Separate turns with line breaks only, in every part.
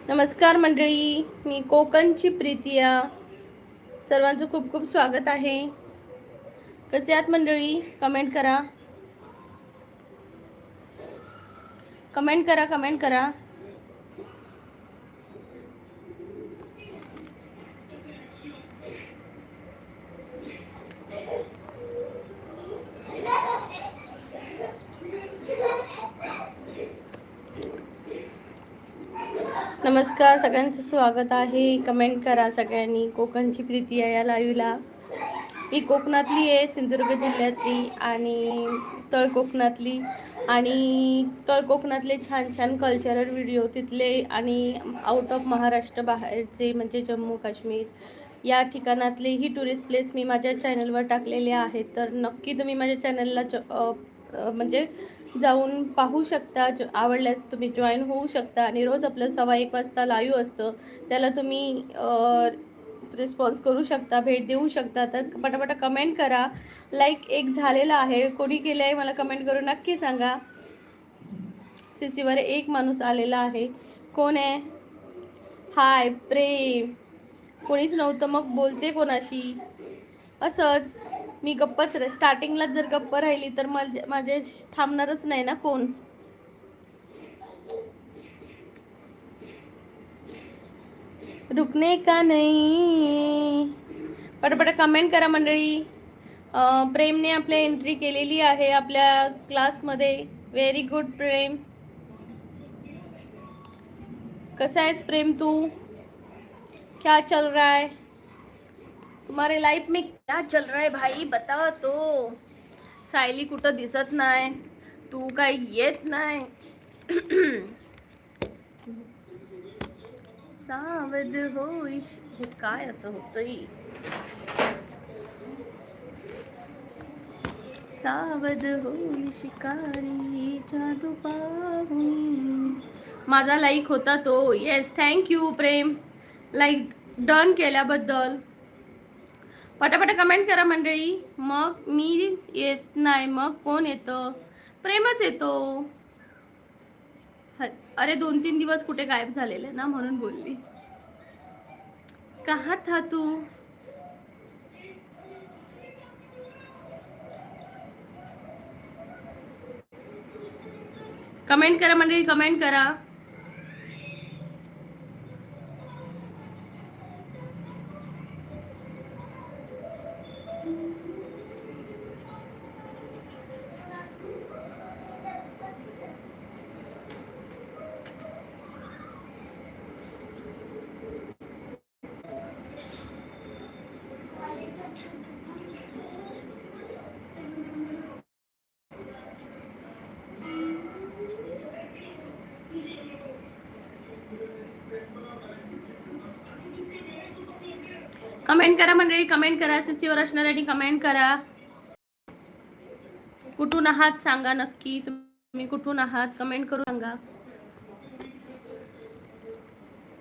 नमस्कार मंडळी, मी कोकणची प्रीतिया. सर्वांचं खूप खूप स्वागत आहे. कसे आहात मंडळी? कमेंट करा, कमेंट करा, कमेंट करा. नमस्कार, सगळ्यांचं स्वागत आहे. कमेंट करा सगळ्यांनी. कोकणची प्रीतिया या लाईव्हला. मी कोकणातली आहे, सिंधुदुर्ग जिल्ह्यातली आणि तळ कोकणातली. आणि तळ कोकणातले छान छान कल्चरल व्हिडिओ तिथले आणि आउट ऑफ महाराष्ट्र बाहेरचे म्हणजे जम्मू काश्मीर या ठिकाणातलेही टुरिस्ट प्लेस मी माझ्या चॅनलवर टाकलेले आहेत. तर नक्की तुम्ही माझ्या चॅनलला म्हणजे जाऊन पाहू शकता. आवडल्यास तुम्ही जॉईन होऊ शकता. आणि रोज आपलं 1:15 वाजता लाईव्ह असतं, त्याला तुम्ही रिस्पॉन्स करू शकता, भेट देऊ शकता. तर पटापटा कमेंट करा. लाईक एक झालेला आहे, कोणी केलं आहे मला कमेंट करून नक्की सांगा. सीसीवर एक माणूस आलेला आहे, कोण आहे? हाय प्रेम. कोणीच नव्हतं, मग बोलते कोणाशी? असंच मी गप्पच स्टार्टिंगलाच जर गप्प राहिली तर माझे थांबणारच नाही ना कोण. रुकने का नाही. पटापट कमेंट करा मंडळी. प्रेमने आपल्या एंट्री केलेली आहे आपल्या क्लासमध्ये. व्हेरी गुड प्रेम. कसा आहेस प्रेम तू? क्या चल रहा है तुम्हारे लाइफ में? क्या चल रहा है भाई, बता तो. सायली कुठं दिसत नाही, तू काय येत नाही. सावध होईश. हे काय असं होतंय? सावध होई शिकारी जादू पाहुनी. माझा लाईक होता तो. येस, थँक्यू प्रेम, लाईक डन केल्याबद्दल. पटापट कमेंट करा मंडळी. मग मी येत नाही मग कोण येतं? प्रेमच येतो. अरे 2-3 दिवस कुठे गायब झालेले ना, म्हणून बोलली. कहाँ था तू? कमेंट करा मंडळी, कमेंट करा. कमेंट करा मंडळी, कमेंट करा. सीसीवर असणाऱ्यांनी कमेंट करा. कुठून आहात सांगा नक्की. तुम्ही कुठून आहात कमेंट करून सांगा.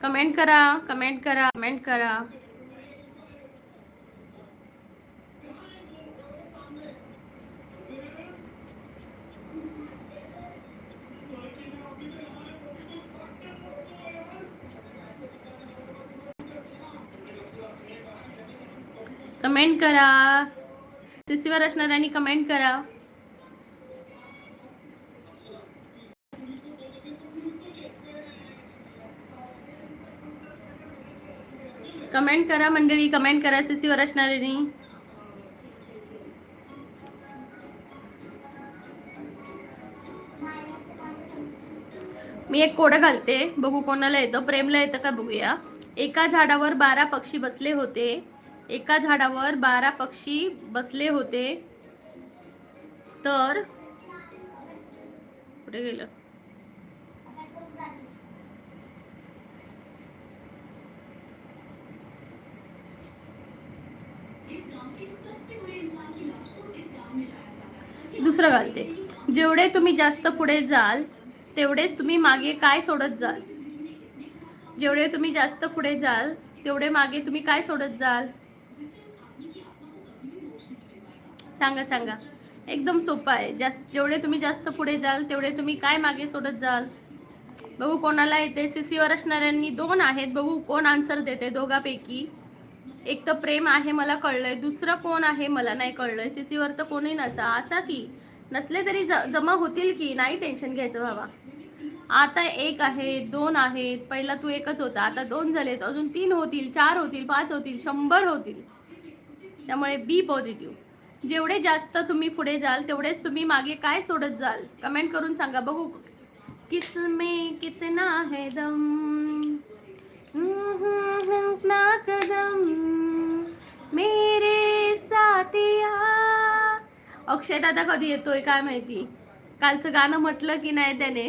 कमेंट करा, कमेंट करा, कमेंट करा. कमेंट करा. सीसीवर असणाऱ्यांनी कमेंट करा. कमेंट करा मंडळी, कमेंट करा. सीसीवर असणाऱ्यांनी. मी एक कोड घालते, बघू कोणाला येतं. प्रेमला येतं का बघूया. एका झाडावर 12 पक्षी बसले होते. एका झाडावर 12 पक्षी बसले होते. तर कुठे गेलं? दुसरं घालते. जेवढे तुम्ही जास्त पुढे जाल तेवढेच तुम्ही मागे काय सोडत जाल? जेवढे तुम्ही जास्त पुढे जाल तेवढे मागे तुम्ही काय सोडत जाल? सांगा सांगा. एकदम सोपं आहे. जेवढे तुम्ही जास्त पुढे जाल तेवढे तुम्ही काय मागे सोडत जाल. बघू कोणाला येते. सीसीवर असणाऱ्यांनी 2 आहेत. बघू कोण आन्सर देते दोघांपैकी. एक तर प्रेम आहे मला कळलंय, दुसरं कोण आहे मला नाही कळलंय. सीसीवर तर कोणी नसा. असा की नसले तरी जमा होतील की, नाही टेन्शन घ्यायचं बाबा. आता 1 आहे, 2 आहेत. पहिला तू एकच होता, आता 2 झालेत, अजून 3 होतील, 4 होतील, 5 होतील, 100 होतील. त्यामुळे बी पॉझिटिव्ह. जेवढे जास्त तुम्ही पुढे जाल तेवढेच तुम्ही मागे काय सोडत जाल. कमेंट करून सांगा बघू. किसमें कितना है दम, ना कदम मेरे साथिया. अक्षय दादा कधी येतोय काय माहिती. कालचं गाणं म्हटलं की नाही त्याने.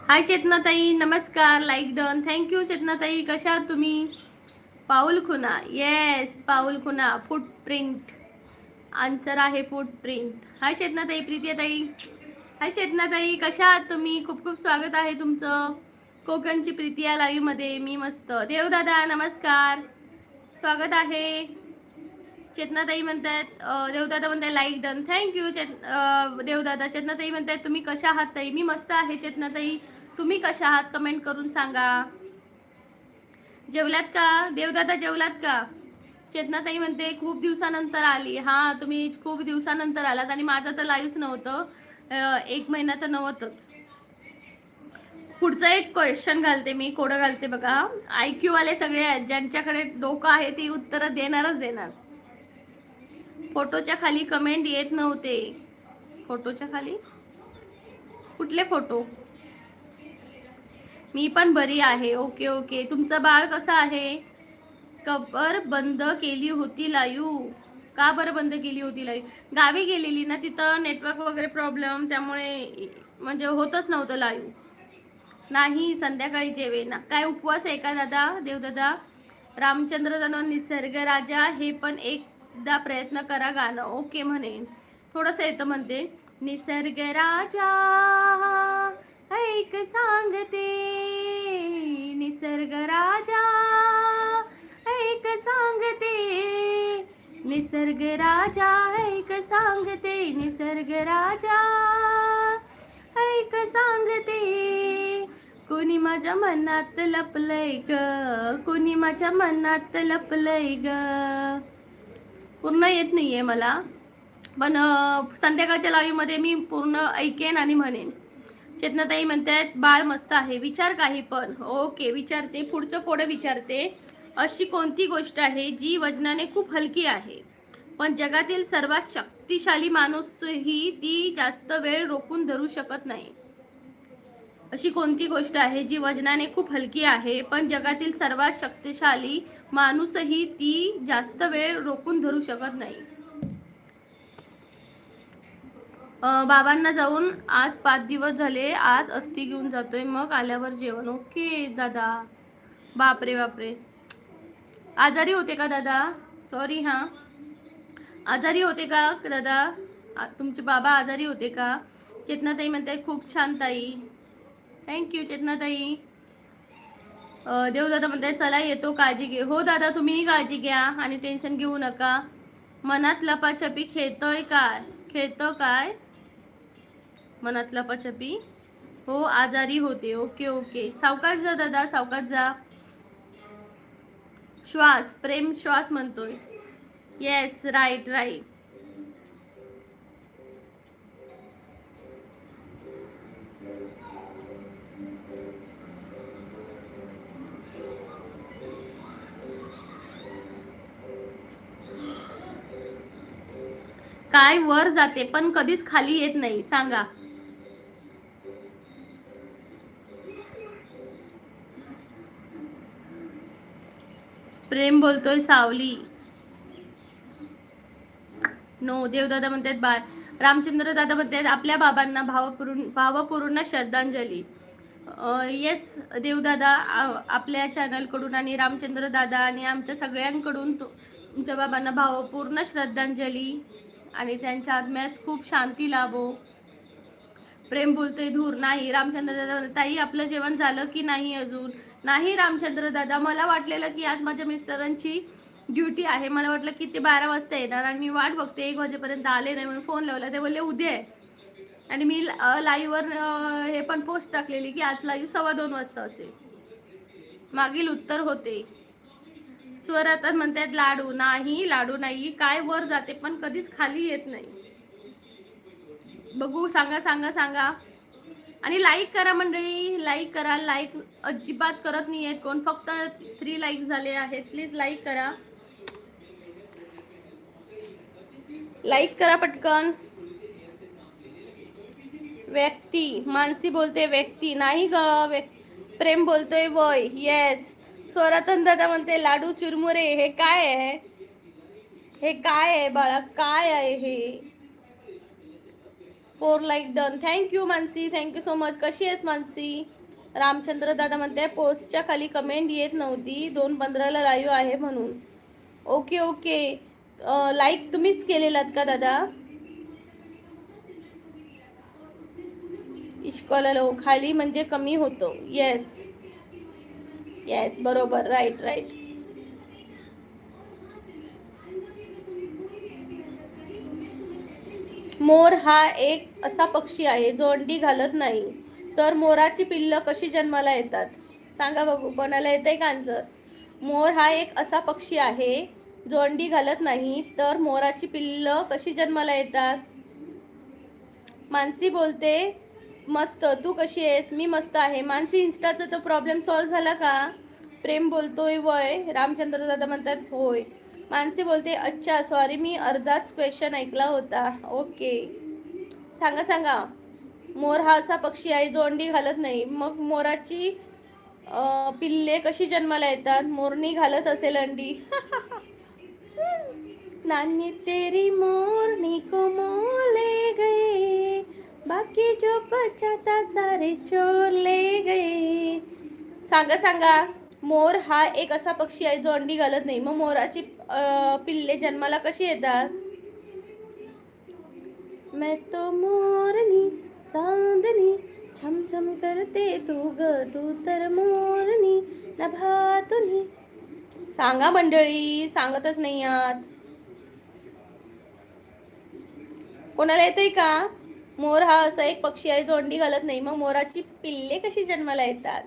हाय चेतनाताई, नमस्कार. लाईक डन, थँक्यू चेतनाताई. कशा आहात तुम्ही. पाऊल खुना, येस पाऊल खुना. फुटप्रिंट आन्सर आहे फुटप्रिंट. हाय चेतनाताई, प्रीतियाताई. हाय चेतनाताई, कशा आहात तुम्ही. खूप खूप स्वागत आहे तुमचं कोकणची प्रीतिया लाईव्ह मध्ये. मी मस्त. देवदादा नमस्कार, स्वागत आहे. चेतनाताई म्हणतात, देवदादा म्हणताय लाईक डन, थँक्यू देवदादा. चेतनाताई म्हणतायत तुम्ही कशा आहात ताई. मी मस्त आहे चेतनाताई, तुम्ही कशा आहात कमेंट करून सांगा. जेवलात का देवदादा, जेवलात का. चेतनाताई म्हणते खूप दिवसानंतर आली. हा, तुम्ही खूप दिवसानंतर आलात आणि माझं तर लाईव्हच नव्हतं. 1 महिना तर नव्हतंच. पुढचं एक क्वेश्चन घालते मी, कोडं घालते बघा. IQ वाले सगळे आहेत, ज्यांच्याकडे डोकं आहे ती उत्तरं देणारच देणार. फोटोच्या खाली कमेंट येत नव्हते. फोटोच्या खाली कुठले फोटो. मी पण बरी आहे. Okay okay. तुमचं बाळ कसं आहे. कबर बंद केली होती लाईव्ह. का बरं बंद केली होती लाईव्ह. गावी गेलेली ना, तिथं नेटवर्क वगैरे प्रॉब्लेम, त्यामुळे म्हणजे होतच नव्हतं लाईव्ह. नाही संध्याकाळी जेवेना. काय उपवास आहे का दादा. देवदादा रामचंद्र दादा निसर्ग राजा हे पण एकदा प्रयत्न करा गाणं. ओके म्हणेन, थोडंसं येतं म्हणते. निसर्ग राजा ऐक सांगते, निसर्ग राजा ऐक सांगते, निसर्ग राजा ऐक सांगते, निसर्ग राजा ऐक सांगते. कोणी माझ्या मनात लपलंय ग, कोणी माझ्या मनात लपलंय ग. पूर्ण येत नाहीये मला, पण संध्याकाळच्या लाईव्हमध्ये मी पूर्ण ऐकेन आणि म्हणेन. चेतनाताई म्हणतात बाळ मस्त आहे, विचार काही पण. ओके विचारते. पुढचं कोडं विचारते. अशी कोणती गोष्ट आहे जी वजनाने खूप हलकी आहे पण जगातील सर्वात शक्तिशाली माणूसही ती जास्त वेळ रोखून धरू शकत नाही. अशी कोणती गोष्ट आहे जी वजनाने खूप हलकी आहे पण जगातील सर्वात शक्तिशाली माणूसही ती जास्त वेळ रोखून धरू शकत नाही. बाबांना जाऊन आज 5 दिवस झाले. आज अस्थी घेऊन जातोय, मग आल्यावर जेवण. ओके दादा. बापरे बापरे. आजारी होते का दादा. सॉरी हां, आजारी होते का दादा. तुमचे बाबा आजारी होते का. चेतनाताई म्हणताय खूप छान ताई, थँक्यू चेतनाताई. देवदादा म्हणताय चला येतो, काळजी घे. हो दादा, तुम्हीही काळजी घ्या आणि टेन्शन घेऊ नका. मनात लपाछपी खेळतोय काय, खेळतं काय मनात लपाछपी. हो आजारी होते. Okay okay. सावकाश जा दादा, सावकाश जा. श्वास, प्रेम श्वास म्हणतोय. Yes right right. काय वर जाते पण कधीच खाली येत नाही सांगा. प्रेम बोलतोय सावली. नो. देवदादा म्हणतात बाय. रामचंद्र दादा म्हणतात आपल्या बाबांना भावपूर्ण श्रद्धांजली. येस देवदादा, आपल्या चॅनलकडून आणि रामचंद्र दादा आणि आमच्या सगळ्यांकडून तुमच्या बाबांना भावपूर्ण श्रद्धांजली आणि त्यांच्या आत्म्यास खूप शांती लाभो. प्रेम बोलतोय धूर. नाही. रामचंद्र दादा ताई आपलं जेवण झालं की नाही अजून. नाही रामचंद्र दादा, मला वाटलेलं की आज माझ्या मिस्टरांची ड्युटी आहे. मला वाटलं की ते 12 वाजता येणार आणि मी वाट बघते 1 वाजेपर्यंत आले नाही म्हणून फोन लावला. ते बोलले उद्या आहे. आणि मी लाईव्हवर हे पण पोस्ट टाकलेली की आज लाईव्ह 2:15 वाजता असेल. मागील उत्तर होते. स्वर आता म्हणतात लाडू नाही, लाडू नाही. काय वर जाते पण कधीच खाली येत नाही. बघू, सांगा सांगा सांगा. आणि लाईक करा मंडळी, लाईक करा. लाईक अजिबात करत नाही आहेत कोण, फक्त 3 लाईक झाले आहेत. प्लीज लाईक करा, लाईक करा पटकन. व्यक्ती, मानसी बोलते व्यक्ती नाही ग, प्रेम बोलतोय वय. येस. स्वरातन दादा म्हणते लाडू चुरमुरे. हे काय आहे, हे काय आहे बाळा, काय आहे हे. 4 like done. Thank you Mansi, thank you so much. कशी आहेस मानसी. रामचंद्र दादा म्हणते पोस्टच्या खाली कमेंट येत नव्हती, 2:15ला लाईव्ह आहे म्हणून. Okay okay. लाईक तुम्हीच केलेलात का दादा. इश्कॉला लो खाली म्हणजे कमी होतो. येस येस, बरोबर, राईट राईट. मोर हा एक असा पक्षी आहे जो अंडी घालत नाही, तर मोराची पिल्लं कशी जन्माला येतात. सांगा बघू, कोणाला येतंय का आन्सर. मोर हा एक असा पक्षी आहे जो अंडी घालत नाही, तर मोराची पिल्लं कशी जन्माला येतात. मानसी बोलते मस्त, तू कशी आहेस. मी मस्त आहे. मानसी, इन्स्टाचा तो प्रॉब्लेम सॉल्व्ह झाला का. प्रेम बोलतोय वय. रामचंद्र दादा म्हणतात होय. मानसी बोलते अच्छा सॉरी, मी अर्धाच क्वेश्चन ऐकला होता. ओके, सांगा सांगा. मोर हा असा पक्षी आहे जो अंडी घालत नाही, मग मोराची पिल्ले कशी जन्माला येतात. मोरनी घालत असेल अंडी. नानी तेरी मोरनी को मोले गए, बाकी जो बचा था सारे चोर ले गए. सांगा सांगा. मोर हा एक असा पक्षी आहे जो अंडी घालत नाही, मग मोराची पिल्ले जन्माला कशी येतात. मैं तो मोरनी चांदनी छम छम करते तू ग, तू तर मोरनी नभातुनी. सांगा मंडळी, सांगतच नाही आहात. कोणाला येतंय का. मोर हा असा एक पक्षी आहे जो अंडी घालत नाही, मग मोराची पिल्ले कशी जन्माला येतात.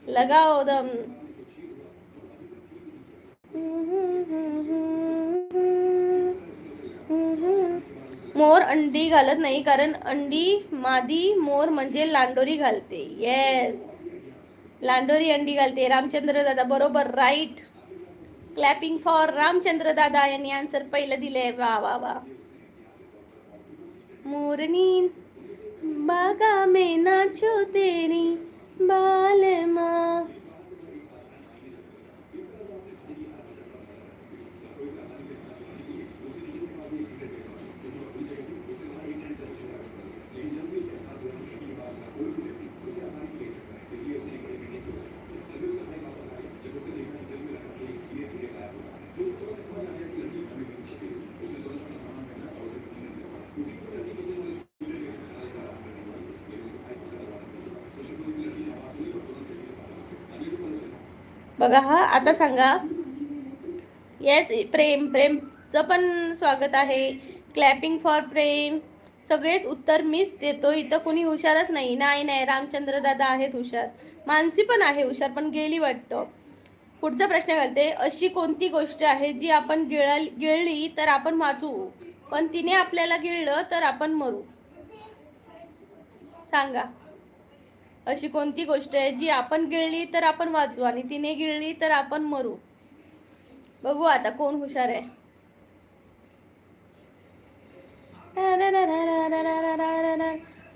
लगाओ दम. मोर अंडी घालत नाही कारण अंडी मादी मोर म्हणजे लांडोरी घालते. येस, लांडोरी अंडी घालते. रामचंद्र दादा बरोबर, राईट. क्लॅपिंग फॉर रामचंद्र दादा, यांनी आन्सर पहिलं दिले. वा वा वा. मोरनी बागा में नाचो तेरी बालमा. बघा हा, आता सांगा. येस, प्रेमचं पण स्वागत आहे. क्लॅपिंग फॉर प्रेम. सगळेच उत्तर मीच देतो, इथं कुणी हुशारच नाही. नाही नाही, रामचंद्र दादा आहेत हुशार. मानसी पण आहे हुशार, पण गेली वाटतं. पुढचा प्रश्न घालते. अशी कोणती गोष्ट आहे जी आपण गिळली तर आपण वाचू, पण तिने आपल्याला गिळलं तर आपण मरू. सांगा. अशी कोणती गोष्ट आहे जी आपण गिळली तर आपण वाचू आणि तिने गिळली तर आपण मरू. बघू आता कोण हुशार आहे.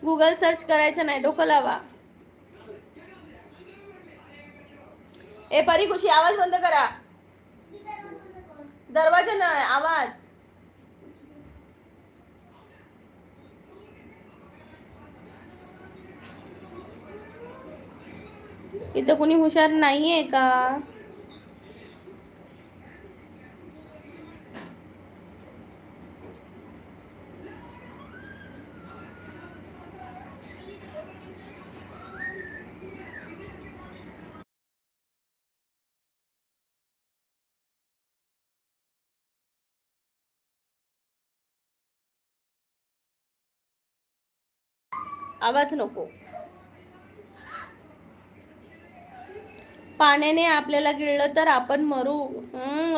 गूगल सर्च करायचं नाही, डोकं लावा. ए परी खुशी, आवाज बंद करा. दरवाजा नाही, आवाज. इथं कुणी हुशार नाहीये का. आवाज नको. पाण्याने आपल्याला गिळलं तर आपण मरू.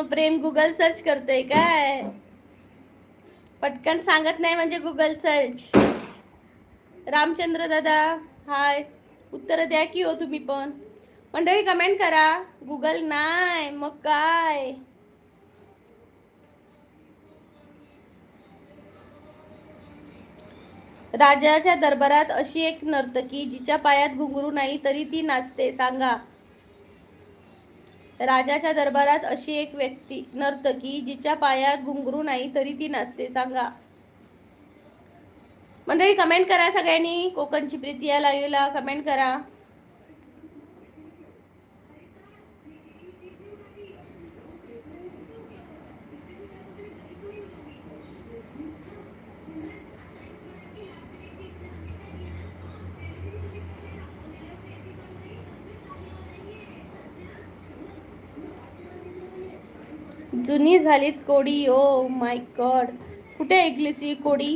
प्रेम गुगल सर्च करतोय काय? पटकन सांगत नाही म्हणजे गुगल सर्च. रामचंद्र दादा हाय, उत्तर द्या की हो तुम्ही पण. मंडळी कमेंट करा. गुगल नाही मग काय? राजाच्या दरबारात अशी एक नर्तकी जिच्या पायात घुंगरू नाही तरी ती नाचते, सांगा. राजाच्या दरबारात अशी एक नर्तकी जिच्या पायात घुंगरू नाही तरी ती नाचते, सांगा. मंडळी कमेंट करा सगळ्यांनी. कोकणची प्रीती या लाईव्हला कमेंट करा. जुनी झालीत कोडी. ओ माय गॉड, कुठे ऐकलीस ही कोडी?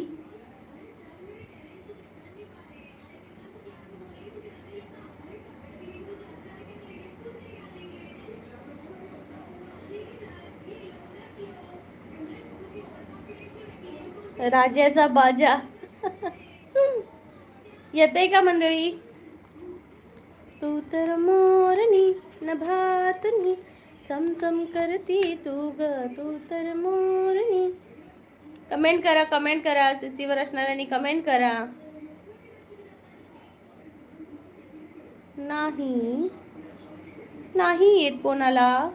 राजाचा बाजा येते का मंडळी? तू तर मोरनी नभातुनी चमचम करती तू ग, तू तर मोरनी. कमेंट करा, कमेंट करा. सीसीवर असणाऱ्यांनी कमेंट करा. नाही नाही येत कोणाला.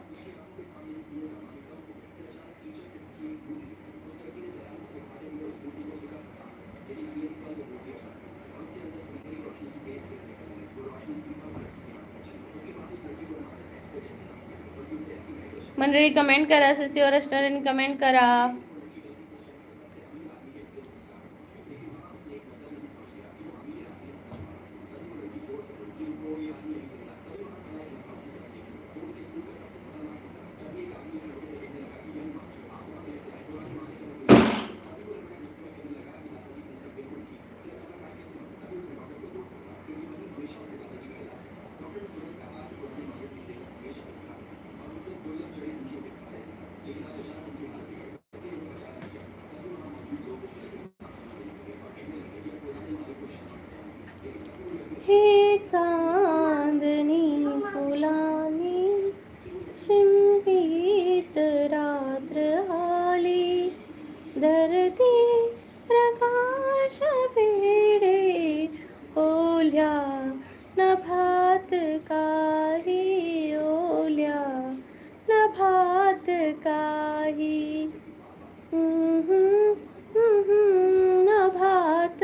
मंडळी कमेंट करा. सीसीवर असणाऱ्यांनी कमेंट करा. हे चांदणी फुलानी शिंपीत रात्र आली, धरती प्रकाश वेडे ओल्या नभात काही, ओल्या नभात काही. नभात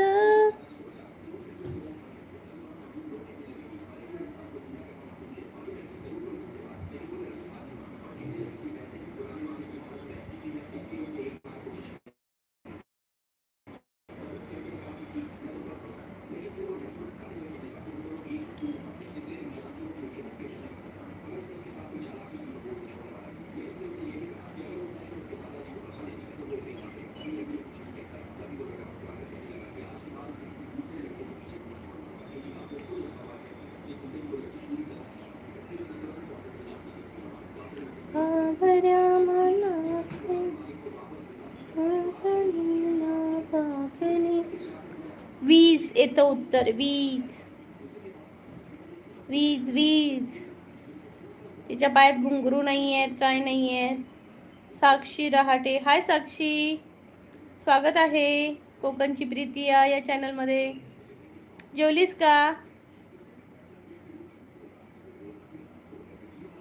वीज येतं उत्तर. वीज वीज वीज. तिच्या पायात घुंगरू नाही आहेत, काय नाही आहेत. साक्षी रहाटे हाय साक्षी, स्वागत आहे कोकणची प्रीती या चॅनलमध्ये. जेवलीस का?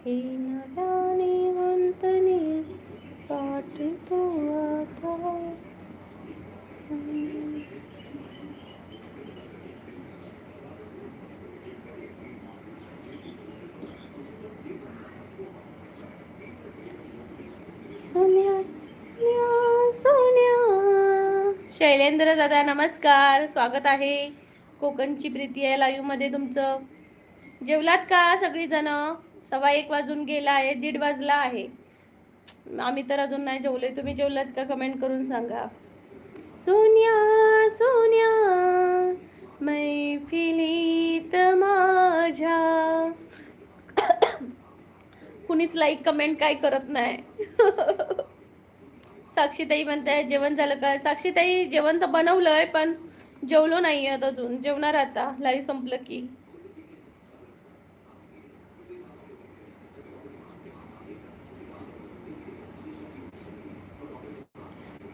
हे नव्याने वंतनी पाठतो आता. सोन्या सोन्या सोन्या. शैलेंद्र दादा नमस्कार, स्वागत आहे कोकणची प्रीती या लाईव्ह मध्ये तुमचं. जेवलात का सगळीजण? 1:15 वाजून गेला आहे, 1:30 वाजला आहे. आम्ही तर अजून नाही जेवलोय. तुम्ही जेवलात का? कमेंट करून सांगा. सोन्या सोन्या मैफिलीत माझ्या. कुणीच लाईक कमेंट काय करत नाही. साक्षीताई म्हणताय जेवण झालं का? साक्षीताई जेवण तर बनवलंय पण जेवलो नाही आहेत अजून, जेवणार आता लाईव्ह संपलं की.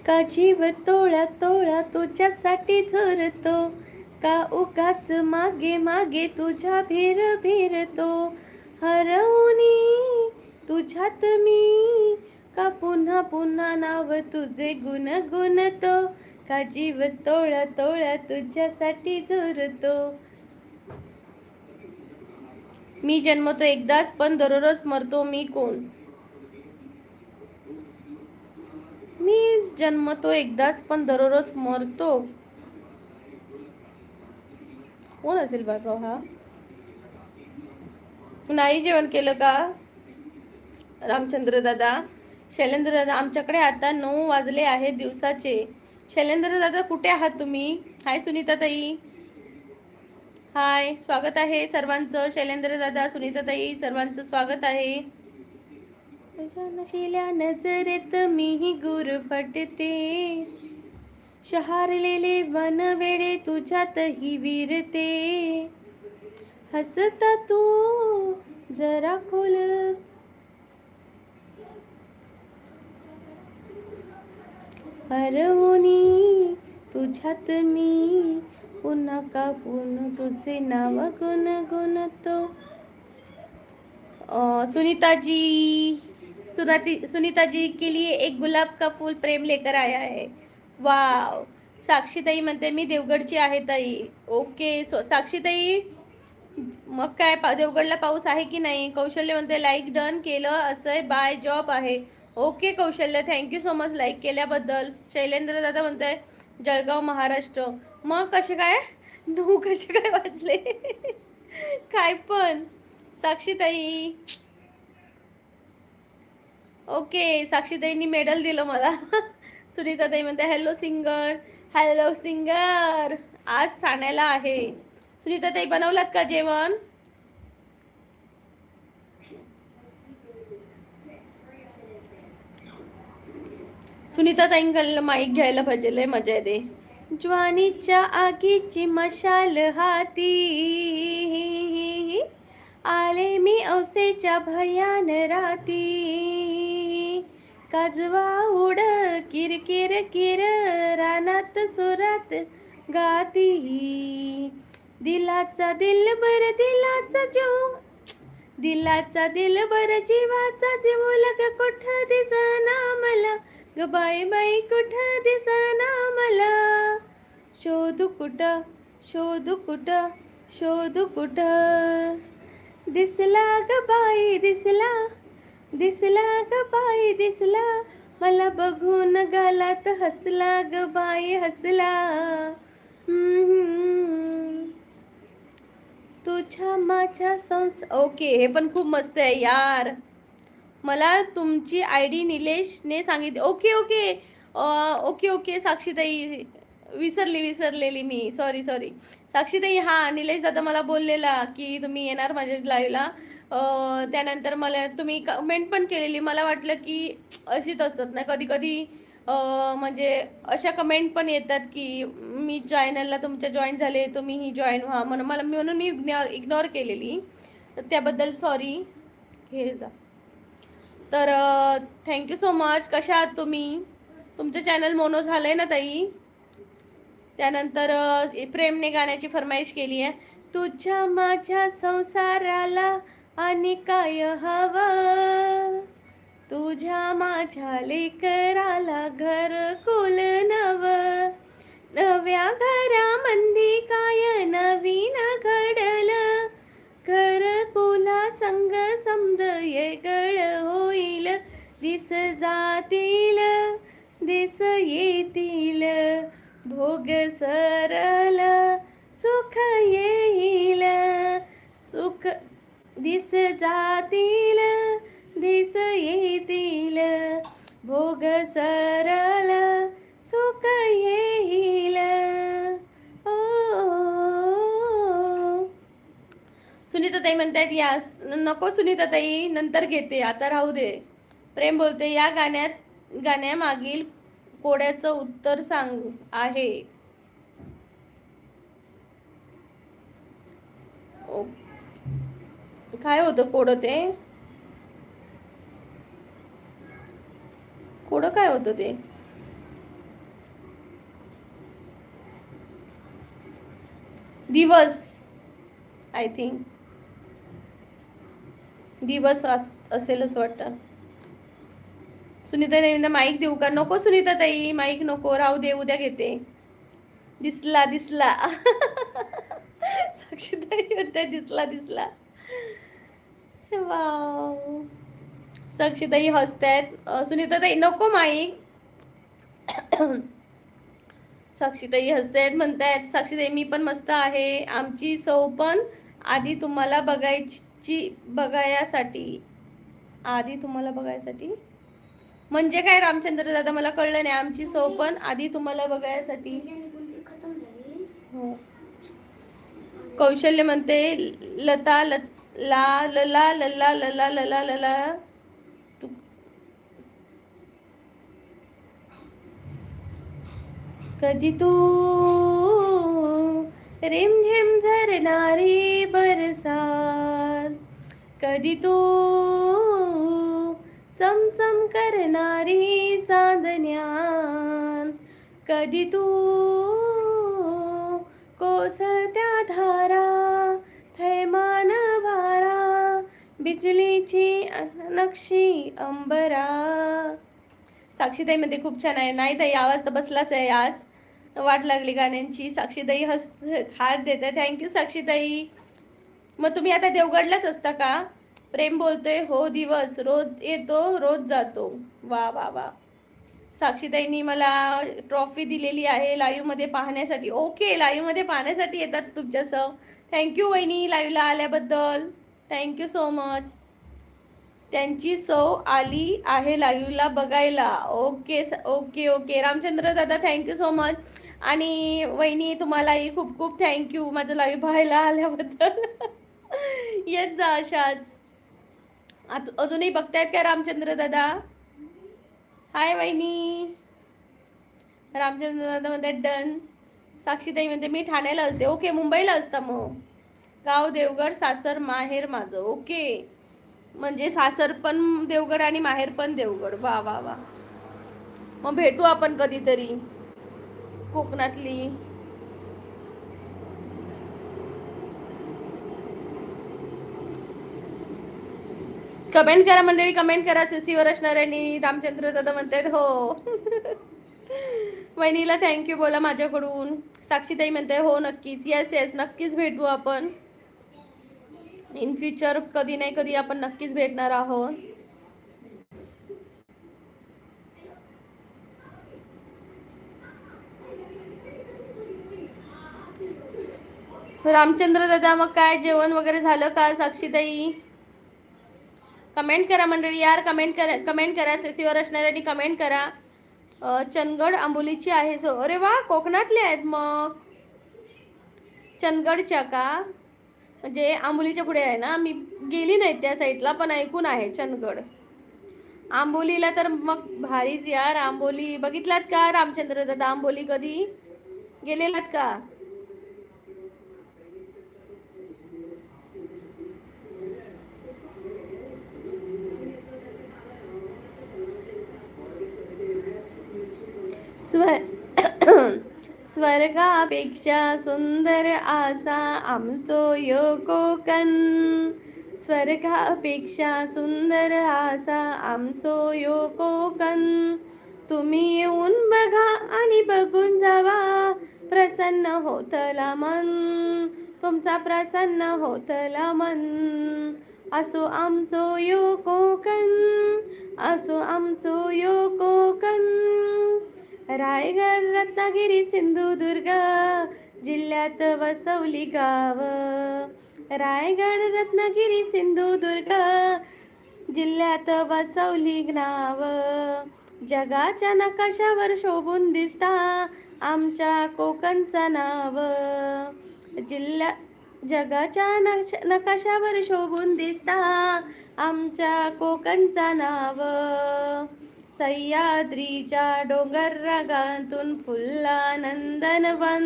का जीव तोळा तोळा तुझ्यासाठी झुरतो, का उगाच मागे मागे तुझ्या भीर भीरतो, हरवणी तुझ्यात मी, का पुन्हा पुन्हा नाव तुझे गुण गुणतो, का जीव तोळा तोळा तुझ्यासाठी झुरतो. मी जन्मतो एकदाच पण दररोज मरतो मी कोण? मी जन्मतो एकदाच पण दररोज मरतो. कोण असेल बाबा हा? नाही जेवण केलं का रामचंद्र दादा? शैलेंद्र दादा आमच्याकडे आता 9 वाजले आहेत दिवसाचे. शैलेंद्र दादा कुठे आहात तुम्ही? हाय सुनीता ताई, हाय, स्वागत आहे सर्वांचं. शैलेंद्र दादा, सुनीता ताई, सर्वांचं स्वागत आहे. तुझ्या नशिल्या नजरेत मीही गुरफटते, शहारलेले मन वेडे तुझ्यातही विरते, हसता तू जरा खोल, हरवणी तुझ्यात मी, पुन्हा का पुन्हा तुझे नाव गुण गुणतो. सुनीता जी, सुनीता जी के लिए एक गुलाब का फूल प्रेम लेकर आया है. वाव. साक्षी ताई म्हणते मी देवगडची आहे ताई. ओके साक्षी ताई, मग काय देवगडला पाऊस आहे की नाही? कौशल्य म्हणते लाईक डन केलं असंय, बाय जॉब आहे. ओके कौशल्य, थँक्यू सो मच लाईक केल्याबद्दल. शैलेंद्र दादा म्हणताय जळगाव महाराष्ट्र. मग कसे काय 9 कसे काय वाजले? काय पण साक्षीताई. ओके साक्षीताईंनी मेडल दिलं मला. सुनीताताई म्हणते हॅलो सिंगर, हॅलो सिंगर. आज ठाण्याला आहे. सुनीताताई बनवलात का जेवण? सुनीताताईंकडलं माईक घ्यायला पाहिजे, लय मजा येते. ज्वानीच्या आगीची मशाल हाती, आले मी औसेच्या भयान राती, काजवा उड किर किर किर रानात सुरात गाती, दिलाचा दिलबर दिलाचा जीव, दिलाचा दिलबर जीवाचा जीव लग कुठ दिसना मला, ग बाई बाई कुठ दिसना मला, शोधू कुठ शोधू कुठ शोधू कुठ, दिसला ग बाई दिसला, दिसला ग बाई दिसला, मला बघून गालात हसला ग बाई हसला. तुझ्या माझ्या ओके, हे पण खूप मस्त आहे यार. मला तुमची ID निलेशने सांगितली. ओके ओके ओके ओके साक्षीताई, विसरलेली मी, सॉरी साक्षीताई. हां निलेश दादा मला बोललेला की तुम्ही येणार माझ्या लाईव्हला. त्यानंतर मला तुम्ही कमेंट पण केलेली. मला वाटलं की अशीच असतात ना कधी कधी, म्हणजे अशा कमेंट पण येतात की मी चॅनलला तुमच्या जॉईन झाले, तुम्हीही जॉईन व्हा म्हणून मी इग्नोर केलेली, तर त्याबद्दल सॉरी. हे जा. तर थँक्यू सो मच. कशा आहात तुम्ही? तुमचं चॅनल मोनो झालं आहे ना ताई? त्यानंतर प्रेमने गाण्याची फरमाईश केली आहे. तुझ्या माझ्या संसाराला आणि काय हवं, तुझ्या माझ्या लेकराला घरकुल नव, नव्या घरामंदी काय नवीन घडलं, घरकुला संग समद येगळ होईल, दिस जातील दिस येतील, भोग सरल सुख येईल, सुख दिस जातील दिस येतील, भोग सरल सुख येईल. ओ म्हणतायत या. नको सुनीताताई, नंतर घेते, आता राहू दे. प्रेम बोलते या गाण्यामागील कोड्याचं उत्तर सांग आहे. काय होतं कोडं ते? कोडं काय होतं ते? दिवस, आय थिंक दिवस असेलच वाटतं. सुनीता ताईंना माईक देऊ का? नको सुनीता ताई, माईक नको, राहू दे, उद्या घेते. दिसला दिसला. साक्षीताई म्हणते दिसला. वाव, साक्षीताई हसतायत. सुनीताताई नको माईक. साक्षीताई हसतायत, म्हणतायत साक्षीताई मी पण मस्त आहे. आमची सौ पण आधी तुम्हाला बघायसाठी म्हणजे काय रामचंद्र दादा, मला कळलं नाही. आमची सौ पण आधी तुम्हाला बघायसाठी. हो. कौशल्य म्हणते लता ला लला लला लला लला लला. कधी तू रिमझिम झरणारी बरसात, कधी तू चमचम करणारी चांदण्यात, कधी तू कोसळत्या धारा थैमान वारा, बिजलीची नक्षी अंबरा. साक्षीताई मध्ये खूप छान आहे. नाही ताई, आवाज तर बसलाच आहे. आज वाट लागली गाण्यांची. साक्षीताई हात देत आहे. थँक्यू साक्षीताई. मग तुम्ही आता देवगडलाच असता का? प्रेम बोलतोय हो, दिवस रोज येतो रोज जातो. वा वा वा. साक्षीताईंनी मला ट्रॉफी दिलेली आहे लाईव्हमध्ये पाहण्यासाठी. ओके, लाईव्हमध्ये पाहण्यासाठी येतात तुमच्यासह. थँक्यू वहिनी, लाईव्हला आल्याबद्दल थँक्यू सो मच. त्यांची सौ आली आहे लाईव्हला बघायला. Okay okay okay. रामचंद्र दादा थँक्यू सो मच. आणि वहिनी तुम्हालाही खूप खूप थँक्यू माझं लाईव्ह पाहायला आल्याबद्दल. येत जा अशाच. अजूनही बघतायत का रामचंद्र दादा? हाय वहिनी. रामचंद्र दादा म्हणतात डन. साक्षीताई म्हणते मी ठाण्याला असते. ओके, मुंबईला असता मग. गाव देवगड, सासर माहेर माझं. ओके, म्हणजे सासर पण देवगड आणि माहेर पण देवगड. वा वा वा. मग भेटू आपण कधीतरी कोकणातली. कमेंट करा मंडळी, कमेंट करा. सीसीवर असणार. आणि रामचंद्र दादा म्हणतात हो. वहिनीला थँक्यू बोला माझ्याकडून. साक्षीताई म्हणते हो नक्कीच. येस येस, नक्कीच भेटू आपण इन फ्युचर. कधी नाही कधी आपण नक्कीच भेटणार आहोत. रामचंद्र दादा मग काय जेवण वगैरे झालं का? साक्षीताई कमेंट करा मंडळी यार, कमेंट करा. सीसीवर असणाऱ्यांनी कमेंट करा. चंदगड आंबोलीची आहे सो. अरे वा, कोकणातले आहेत मग. चंदगडच्या का? म्हणजे आंबोलीच्या पुढे आहे ना. मी गेली नाही त्या साईडला, पण ऐकून आहे चंदगड. आंबोलीला तर मग भारीच यार. आंबोली बघितलात का रामचंद्र दादा? आंबोली कधी गेलेलात का? स्वर्गापेक्षा सुंदर आसा आमचो यो कोकण. स्वर्गापेक्षा सुंदर आसा आमचो यो कोकण. तुम्ही येऊन बघा आणि बघून जावा, प्रसन्न होतला मन. तुमचा प्रसन्न होतला मन. असो आमचो यो कोकण, असो आमचो यो कोकण. रायगड, रत्नागिरी, सिंधुदुर्ग जिल्ह्यात वसवली गाव. रायगड, रत्नागिरी, सिंधुदुर्ग जिल्ह्यात वसवली नाव. जगाच्या नकाशावर शोभून दिसता आमच्या कोकणचं नाव. जगाच्या नकाशावर शोभून दिसता आमच्या कोकणचा नाव. सह्याद्रीच्या डोंगर रागातून फुलला नंदनवन.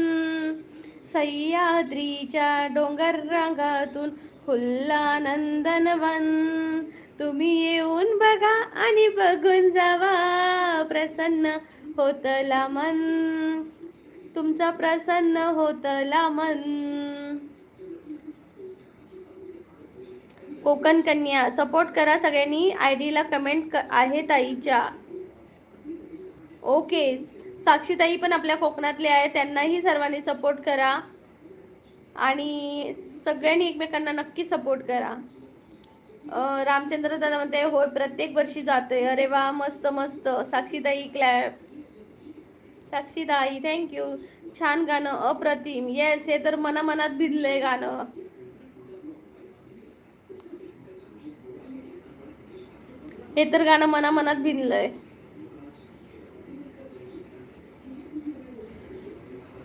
सह्याद्रीच्या डोंगर रागातून फुलला नंदनवन. तुम्ही येऊन बघा आणि बघून जावा, प्रसन्न होतला मन. तुमचा प्रसन्न होतला मन. कोकण कन्या सपोर्ट करा सगळ्यांनी. आयडीला कमेंट आहे ताईच्या. ओके, साक्षीताई पण आपल्या कोकणातले आहे, त्यांनाही सर्वांनी सपोर्ट करा आणि सगळ्यांनी एकमेकांना नक्की सपोर्ट करा. रामचंद्र दादा म्हणते होय प्रत्येक वर्षी जातोय. अरे वा, मस्त मस्त. साक्षीताई क्लॅप. साक्षीताई थँक्यू. छान गाणं, अप्रतिम. येस, हे तर मनामनात भिडलंय गाणं. हे तर गाणं मनामनात भिनलंय.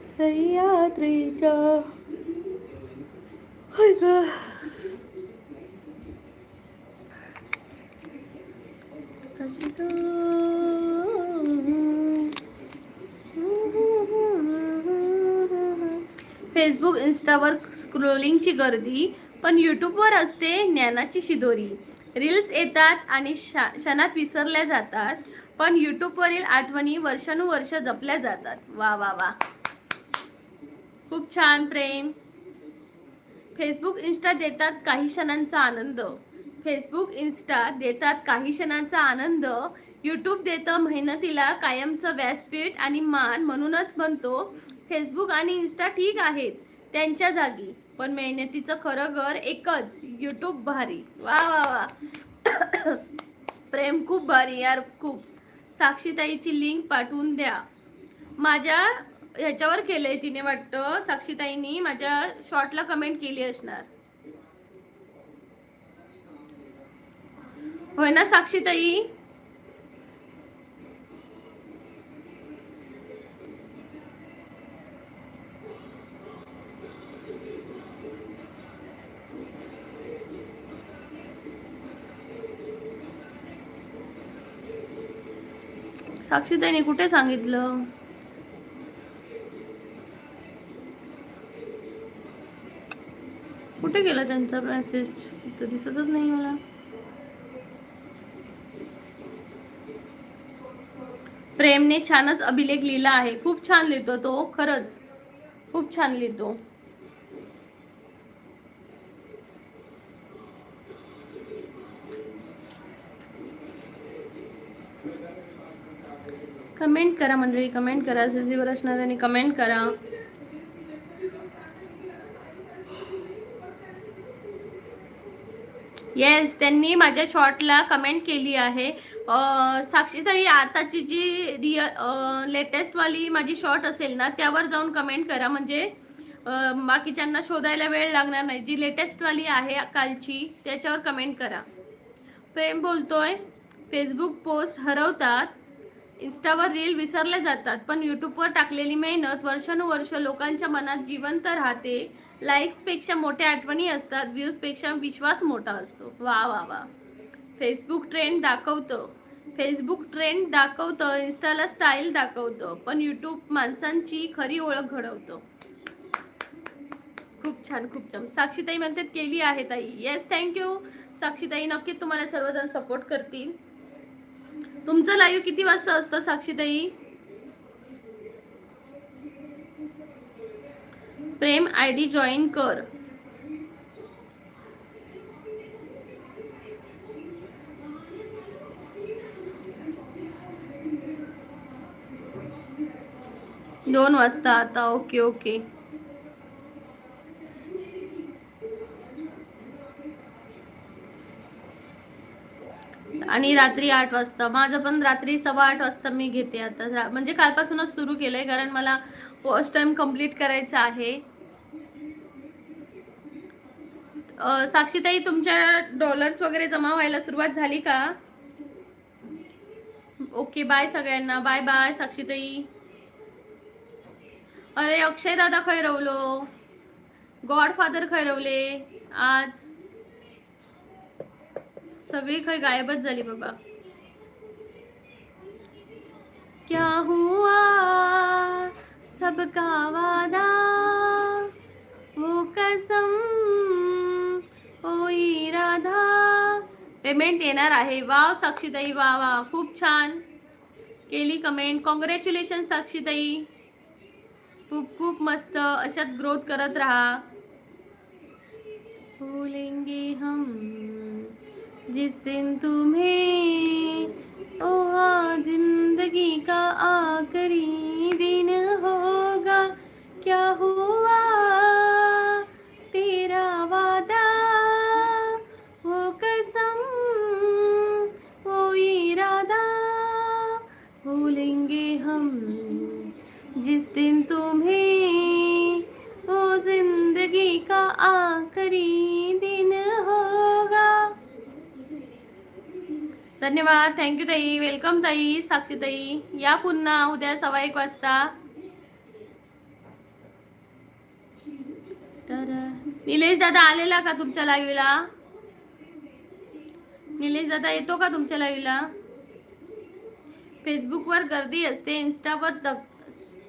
सह्याद्रीच्या फेसबुक इंस्टावर स्क्रोलिंगची गर्दी, पण यूट्यूबवर असते ज्ञानाची शिदोरी. रील्स येतात आणि क्षणात विसरल्या जातात, पण यूट्यूबवरील आठवणी वर्षानुवर्ष जपल्या जातात. वा वा वा, खूप छान प्रेम. फेसबुक इंस्टा देतात काही क्षणांचा आनंद. फेसबुक इंस्टा देतात काही क्षणांचा आनंद. यूट्यूब देतं मेहनतीला कायमचं व्यासपीठ आणि मान. म्हणूनच म्हणतो फेसबुक आणि इंस्टा ठीक आहेत त्यांच्या जागी, पण मेहनतीचं खरं घर एकच, यूट्यूब भारी. वा वा वा प्रेम, खूप भारी यार, खूप. साक्षीताईची लिंक पाठवून द्या. माझ्या ह्याच्यावर केलंय तिने वाटतं, साक्षीताईंनी माझ्या शॉर्टला कमेंट केली असणार. होय ना साक्षीताई? साक्षीताईने कुठे सांगितलं? कुठे गेला त्यांचा मेसेज? तर दिसतच नाही मला. प्रेमने छानच अभिलेख लिहिला आहे. खूप छान लिहितो तो, खरंच खूप छान लिहितो. कमेंट करा मंडळी, कमेंट करा. सीसीवर असणाऱ्यांनी कमेंट करा. येस, त्यांनी माझ्या शॉर्टला कमेंट केली आहे. साक्षीताई, आताची जी लेटेस्टवाली माझी शॉर्ट असेल ना, त्यावर जाऊन कमेंट करा, म्हणजे बाकीच्यांना शोधायला वेळ लागणार नाही. जी लेटेस्टवाली आहे कालची, त्याच्यावर कमेंट करा. प्रेम बोलतोय, फेसबुक पोस्ट हरवतात, इंस्टावर रील विसरले जातात, पण यूट्यूबवर टाकलेली मेहनत वर्षानुवर्ष लोकांच्या मनात जिवंत राहते. लाईक्सपेक्षा मोठ्या आठवणी असतात, व्ह्यूजपेक्षा विश्वास मोठा असतो. वा वा वा. फेसबुक ट्रेंड दाखवतं, इंस्टाला स्टाईल दाखवतं, पण यूट्यूब माणसांची खरी ओळख घडवतं. खूप छान, खूप छान. साक्षीताई म्हणतात केली आहे ताई. येस, थँक्यू साक्षीताई. नक्की तुम्हाला सर्वजण सपोर्ट करतील. तुमचं लाईव्ह किती वाजता असतं साक्षीताई? प्रेम, आयडी जॉईन कर. दोन वाजता आता. Okay okay. आणि रात्री 8 वाजता. माझं पण रात्री 7:15 वाजता मी घेते आता, म्हणजे कालपासूनच सुरू केलंय, कारण मला फर्स्ट टाइम कंप्लीट करायचं आहे. साक्षीताई, तुमच्या डॉलर्स वगैरे जमा व्हायला सुरुवात झाली का? ओके, बाय सगळ्यांना. बाय बाय साक्षीताई. अरे अक्षय दादा खै रवलो. गॉडफादर खरवले आज सगळी खय गायबच झाली बाबा. क्या हुआ सबका वादा वो कसम ओ इरादा. पेमेंट येणार आहे. वाव साक्षीताई, वा वा, खूप छान केली कमेंट. कॉंग्रॅच्युलेशन साक्षीताई, खूप खूप मस्त. अशात ग्रोथ करत राहा. भूलेंगे हम जिस दिन तुम्हें, ओ हाँ जिंदगी का आखिरी दिन होगा. क्या हुआ तेरा वादा वो कसम वो इरादा. भूलेंगे हम जिस दिन तुम्हें, वो जिंदगी का आखिरी दिन होगा. धन्यवाद, थँक्यू ताई, वेलकम ताई साक्षी ताई. या पुन्हा उद्या 1:15 वाजता. निलेश दादा आलेला का तुमच्या लाईव्हला? निलेश दादा येतो का तुमच्या लाईव्हला? फेसबुकवर गर्दी असते, इन्स्टावर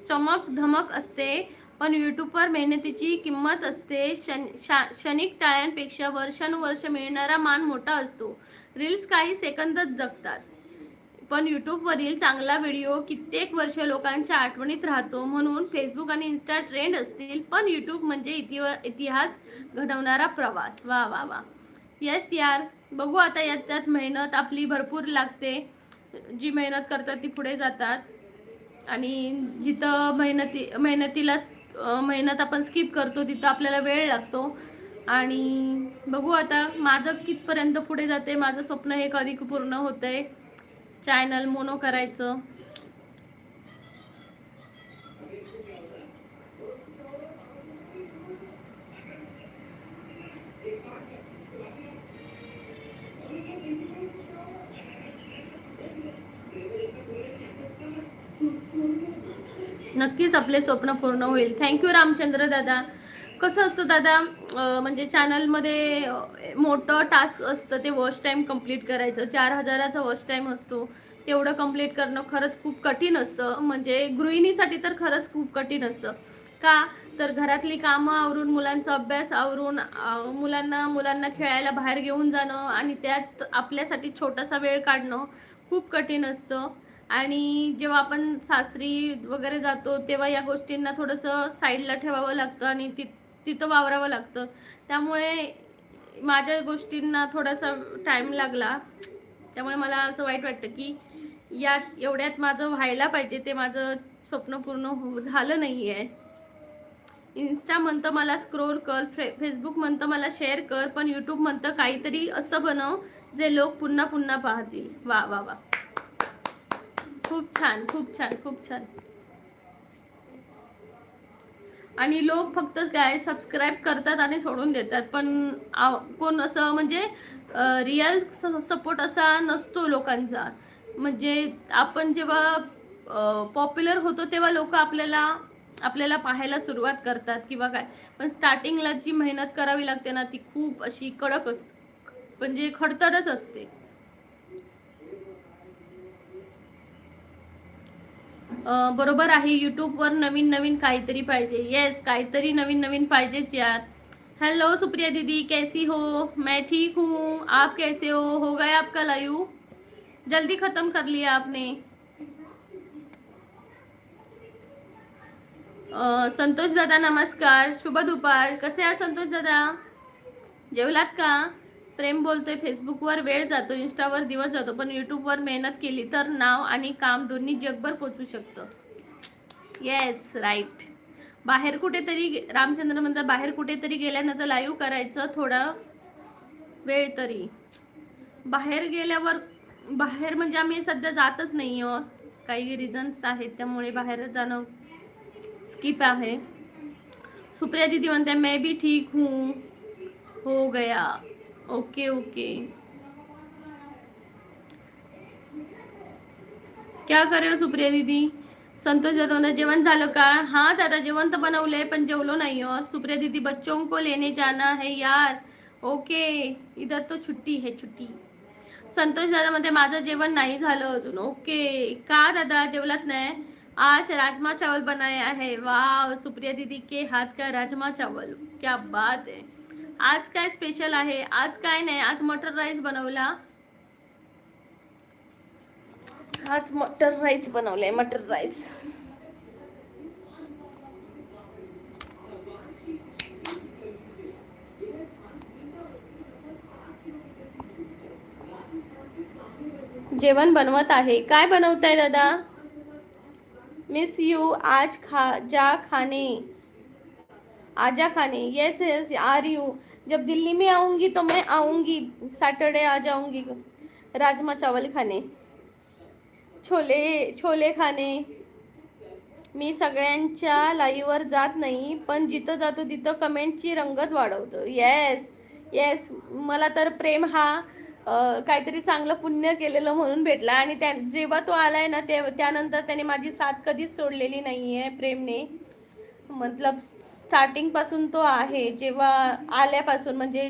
चमक धमक असते, पण यूट्यूबवर मेहनतीची किंमत असते. क्षणिक टाळ्यांपेक्षा वर्षानुवर्ष मिळणारा मान मोठा असतो. रील्स काही सेकंदच जगतात, पण यूट्यूबवरील चांगला व्हिडिओ कित्येक वर्ष लोकांच्या आठवणीत राहतो. म्हणून फेसबुक आणि इन्स्टा ट्रेंड असतील, पण यूट्यूब म्हणजे इतिहास घडवणारा प्रवास. वा वा वा, यस यार. बघू आता, याच्यात मेहनत आपली भरपूर लागते. जी मेहनत करतात ती पुढे जातात, आणि जिथं मेहनतीला मेहनत आपण स्किप करतो तिथं आपल्याला वेळ लागतो. आणि बघू आता माझं कितपर्यंत पुढे जाते. माझं स्वप्न हे कधी पूर्ण होतंय, चॅनल मोनो करायचं. नक्कीच आपले स्वप्न पूर्ण होईल. थँक्यू रामचंद्र दादा. कसं असतं दादा, म्हणजे चॅनलमध्ये मोठं टास्क असतं ते वॉच टाईम कंप्लीट करायचं. 4,000चा वॉच टाईम असतो, तेवढं कंप्लीट करणं खरंच खूप कठीण असतं. म्हणजे गृहिणीसाठी तर खरंच खूप कठीण असतं. का तर घरातली कामं आवरून, मुलांचा अभ्यास आवरून, मुलांना खेळायला बाहेर घेऊन जाणं, आणि त्यात आपल्यासाठी छोटासा वेळ काढणं खूप कठीण असतं. आणि जेव्हा आपण सासरी वगैरे जातो तेव्हा या गोष्टींना थोडंसं साईडला ठेवावं लागतं आणि तिथं वावरावं लागतं. त्यामुळे माझ्या गोष्टींना थोडासा टाईम लागला. त्यामुळे मला असं वाईट वाटतं की या एवढ्यात माझं व्हायला पाहिजे ते माझं स्वप्न पूर्ण झालं नाही आहे. इन्स्टा म्हणतं मला स्क्रोल कर, फेसबुक म्हणतं मला शेअर कर, पण यूट्यूब म्हणतं काहीतरी असं बनव जे लोक पुन्हा पुन्हा पाहतील. वा वा वा, खूप छान खूप छान खूप छान. आणि लोक फक्त काय सबस्क्राईब करतात आणि सोडून देतात, पण कोण असं म्हणजे रिअल सपोर्ट असा नसतो लोकांचा. म्हणजे आपण जेव्हा पॉप्युलर होतो तेव्हा लोक आपल्याला पाहायला सुरुवात करतात किंवा काय, पण स्टार्टिंगला जी मेहनत करावी लागते ना ती खूप अशी कडक असते, म्हणजे खडतडच असते. बरोबर आहे, यूट्यूबवर नवीन नवीन काहीतरी पाहिजे. येस, काहीतरी नवीन नवीन पाहिजेच यार. हेलो सुप्रिया दीदी, कैसी हो? मैं ठीक हूँ, आप कैसे हो गया आपका लाइव? जल्दी खत्म कर लिया आपने. संतोष दादा नमस्कार, शुभ दुपार. कसे आहात संतोष दादा? जेवलात का? प्रेम बोलतोय, फेसबुकवर वेळ जातो, इंस्टावर दिवस जातो, पण यूट्यूबवर मेहनत केली तर नाव आणि काम दोन्ही जगभर पोचू शकतं. Yes, right. बाहेर कुठेतरी, रामचंद्र म्हणतात बाहेर कुठेतरी गेल्यानंतर लाईव्ह करायचं थोडा वेळ तरी. बाहेर गेल्यावर, बाहेर म्हणजे आम्ही सध्या जातच नाही आहोत, काही रिझन्स आहेत त्यामुळे बाहेर जाणं स्किप आहे. सुप्रिया दीदी म्हणते मैं भी ठीक हूँ, हो गया. ओके ओके, क्या कर रहे हो सुप्रिया दीदी? संतोष दादा जेवण झालं का? हाँ दादा जेवण तर बनवलंय पण जेवलो नाही हो. सुप्रिया दीदी बच्चों को लेने जाना है यार. ओके इधर तो छुट्टी है छुट्टी. संतोष दादा म्हणते माझं जेवण नाही झालं अजून. ओके का दादा जेवलात नाही? आज राजमा चावल बनाया है. वाह सुप्रिया दीदी के हाथ का राजमा चावल क्या बात है. आज काय स्पेशल आहे? आज काय नाही, आज मटर राईस बनवला. आज मटर राईस बनवलंय मटर राईस. जेवण बनवत आहे. काय बनवताय दादा? मिस यू आज जा खाने. आजा खाने. यस यस आ रही हूँ. जब दिल्ली में आऊंगी तो मैं आऊंगी. सैटरडे आ जाऊंगी राजमा चावल खाने. छोले छोले खाने. मी सगळ्यांच्या लाईव्हवर जात नाही पण जिथं जातो तिथं कमेंटची रंगत वाढवतो. येस येस मला तर प्रेम हा काहीतरी चांगलं पुण्य केलेलं म्हणून भेटला आणि जेव्हा तो आलाय ना त्यानंतर त्याने माझी साथ कधीच सोडलेली नाही आहे प्रेमने. मतलब स्टार्टिंगपासून तो आहे. जेव्हा आल्यापासून म्हणजे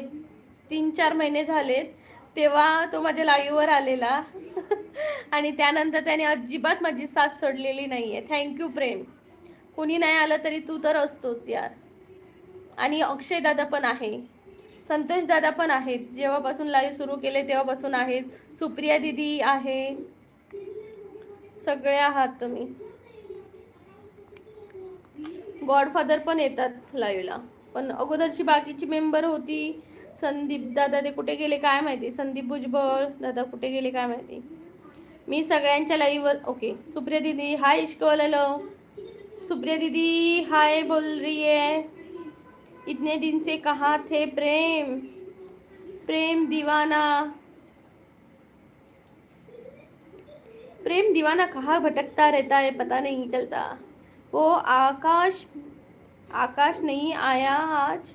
3-4 महिने झालेत तेव्हा तो माझ्या लाईव्हवर आलेला आणि त्यानंतर त्याने अजिबात माझी साथ सोडलेली नाही आहे. थँक्यू प्रेम. कोणी नाही आलं तरी तू तर असतोच यार. आणि अक्षय दादा पण आहे, संतोष दादा पण आहेत. जेव्हापासून लाईव्ह सुरू केले तेव्हापासून आहेत. सुप्रिया दीदी आहे, सगळे आहात तुम्ही. गॉडफादर पण येतात लाईव्हला. पण अगोदरची बाकीची मेंबर होती. संदीप दादा ते कुठे गेले काय माहिती. संदीप भुजबळ दादा कुठे गेले काय माहिती. मी सगळ्यांच्या लाईव्हवर. ओके सुप्रिया दीदी हाय इश्कवाला. सुप्रिया दीदी हाय बोल रही है. इतने दिन से कहाँ थे प्रेम. प्रेम दीवाना. प्रेम दीवाना कहाँ भटकता रहता है पता नहीं चलता. वो आकाश. आकाश नहीं आया आज.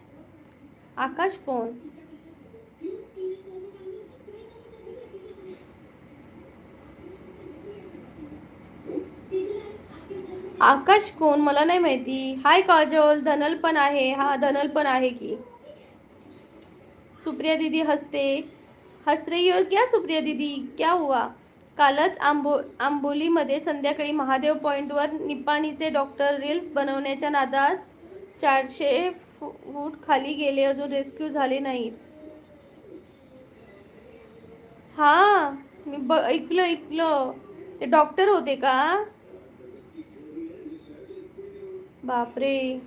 आकाश कौन? आकाश कोण मला नाही माहिती. हाय काजल. धनल पण आहे. हा धनल पण आहे की. सुप्रिया दीदी हंसते. हंस रही हो क्या सुप्रिया दीदी? क्या हुआ? कालच आंबोलीमध्ये संध्याकाळी महादेव पॉइंटवर निपाणीचे डॉक्टर रील्स बनवण्याच्या नादात 400 फूट खाली गेले. अजून रेस्क्यू झाले नाहीत. हा मी ऐकलं ते डॉक्टर होते का? बापरे.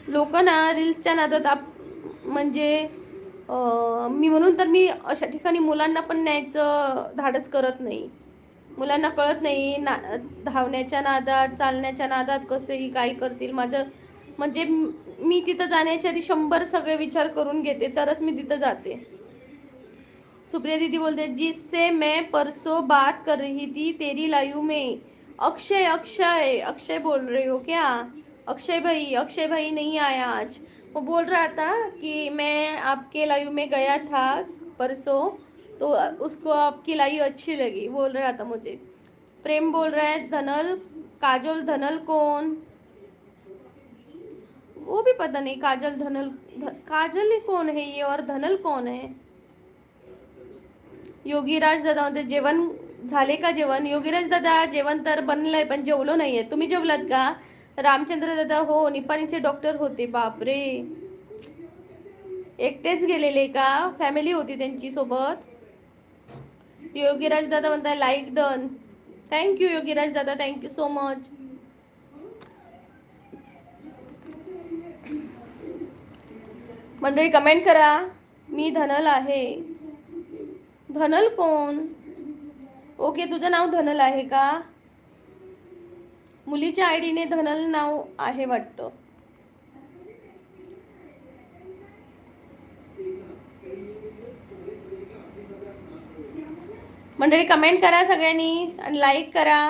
लोक ना रील्सच्या नादात म्हणजे मी म्हणून तर मी अशा ठिकाणी मुलांना पण न्यायचं धाडस करत नाही. मुलांना कळत नाही धावण्याच्या नादात चालण्याच्या नादात कसेही काय करतील. माझं म्हणजे मी तिथं जाण्याच्या आधी 100 सगळे विचार करून घेते तरच मी तिथं जाते. सुप्रिया दीदी बोलते जिससे मैं परसों बात कर रही थी तेरी लाइव में. अक्षय अक्षय अक्षय बोल रही हो क्या? अक्षय भाई नहीं आया आज. वो बोल रहा था कि मैं आपके लाइव में गया था परसों तो उसको आपकी लाइव अच्छी लगी बोल रहा था मुझे. प्रेम बोल रहा है धनल. काजल धनल कौन? वो भी पता नहीं. काजल धनल काजल कौन है ये और धनल कौन है? योगीराज दादा म्हणते जेवण झाले का? जेवण योगीराज दादा जेवण तर बनलंय पण जेवलो नाहीये. तुम्ही जेवलात का? रामचंद्र दादा हो निपाणीचे डॉक्टर होते. बापरे. एकटेच गेलेले का? फॅमिली होती त्यांची सोबत? योगीराज दादा म्हणताय लाईक डन. थँक्यू योगीराज दादा. Thank you so much. मंडळी कमेंट करा. मी धनल आहे. धनल कोण? ओके तुझं नाव धनल आहे का? मुलीच्या आयडीने धनल नाव आहे वाटतं. मंडळी कमेंट करा सगळ्यांनी आणि लाईक करा.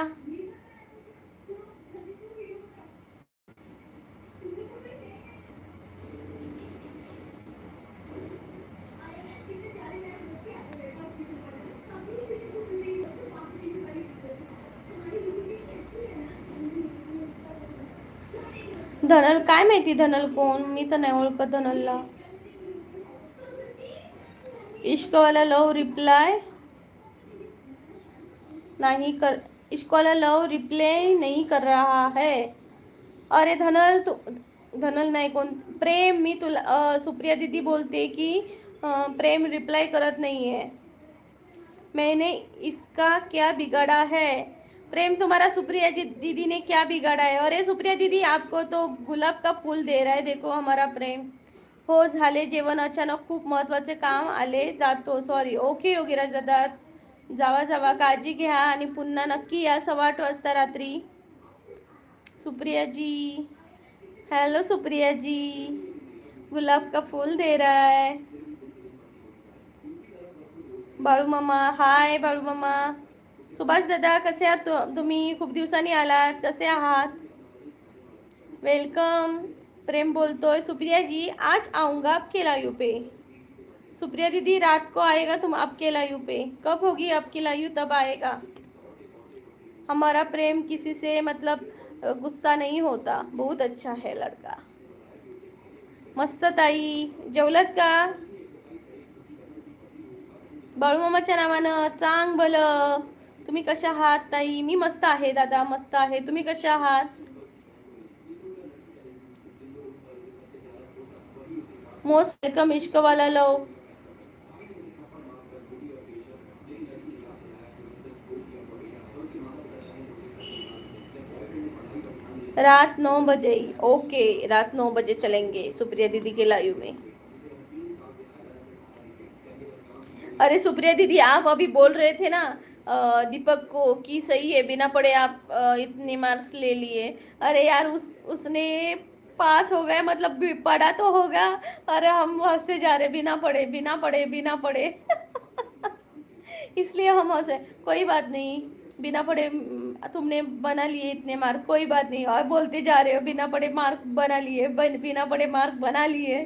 धनल काय माहिती धनल कोण, मी तर नाही ओळखत धनलला. इश्क वाला लव रिप्लाय नहीं कर, इश्क वाला लव रिप्लाई नहीं कर रहा है. अरे धनल तू, धनल नाही कोण, प्रेम, मी तुला सुप्रिया दीदी बोलते की प्रेम रिप्लाई करत नहीं है. मैंने इसका क्या बिगाड़ा है. प्रेम तुम्हारा सुप्रिया जी दीदी ने क्या बिगाड़ा है. अरे सुप्रिया दीदी आपको तो गुलाब का फूल दे रहा है, देखो हमारा प्रेम. हो झाले जेवण, अचानक खूप महत्त्वाचे काम आले, जातो, सॉरी. ओके योगीराज दादा, जावा जावा, काळजी घ्या आणि पुन्हा नक्की या 8:15 वाजता रात्री. सुप्रिया जी, हेलो सुप्रिया जी, गुलाब का फूल दे रहा है. बाळू मामा, हाय बाळू मामा. सुभाष दादा कसे आहात तुम्ही, खूप दिवसांनी आलात, कसे आहात. वेलकम. प्रेम बोलतोय, सुप्रिया जी आज आऊंगा आपके लाइव पे. सुप्रिया दीदी रात को आएगा तुम आपके लाइव पे, कब होगी आपकी लाइव तब आएगा. हमारा प्रेम किसी से मतलब गुस्सा नहीं होता, बहुत अच्छा है लड़का. मस्त ताई, जेवलात का. बाळूमामाच्या नावानं चांग भलं. तुम्ही कशा आहात ताई. मी मस्त आहे दादा, मस्त आहे. तुम्ही कशा आहात. मोस्ट वेलकम इश्कवाला लव. रात 9 बजे, ओके रात 9 बजे चलेंगे सुप्रिया दीदी के लाइव में. अरे सुप्रिया दीदी आप अभी बोल रहे थे ना दीपक को कि सही है, बिना पढ़े आप इतने मार्क्स ले लिए. अरे यार उसने पास हो गए, मतलब पढ़ा तो होगा. अरे हम हंसते जा रहे, बिना पढ़े बिना पढ़े बिना पढ़े. इसलिए हम हंसे. कोई बात नहीं, बिना पढ़े तुमने बना लिए इतने मार्क, कोई बात नहीं. और बोलते जा रहे हो बिना पढ़े मार्क बना लिए, बिना पढ़े मार्क बना लिए.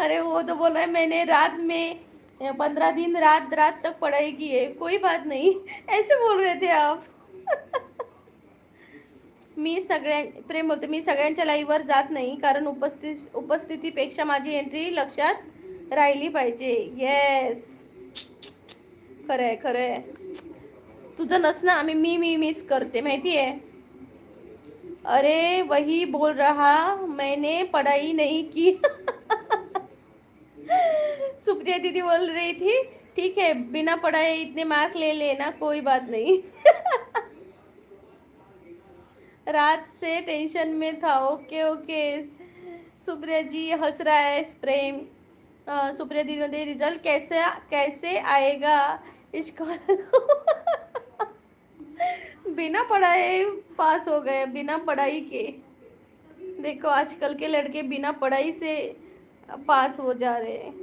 अरे वो तो बोल रहा है मैंने रात में 15 दिन रात रात तक पढ़ाई की है, कोई बात नहीं. ऐसे बोल रहे थे आप. मी सगळ्या, प्रेम बोलते, मी सगळ्यांच्या लाईव्हवर जात नाही कारण उपस्थितीपेक्षा माझी एंट्री लक्षात राहिली पाहिजे. येस, खरंय खरंय. तुझं नसणं आम्ही मी मिस करते माहिती आहे. अरे वही बोल रहा, मैंने पढ़ाई नहीं की. सुप्रिया दीदी बोल रही थी ठीक है बिना पढ़ाए इतने मार्क ले लेना, कोई बात नहीं. रात से टेंशन में था. Okay okay. सुप्रिया जी हंस रहा है प्रेम. सुप्रिया दीदी मध्ये रिजल्ट कैसे कैसे आएगा इसको. बिना पढ़ाए पास हो गए, बिना पढ़ाई के. देखो आजकल के लड़के बिना पढ़ाई से पास हो जा रहे हैं.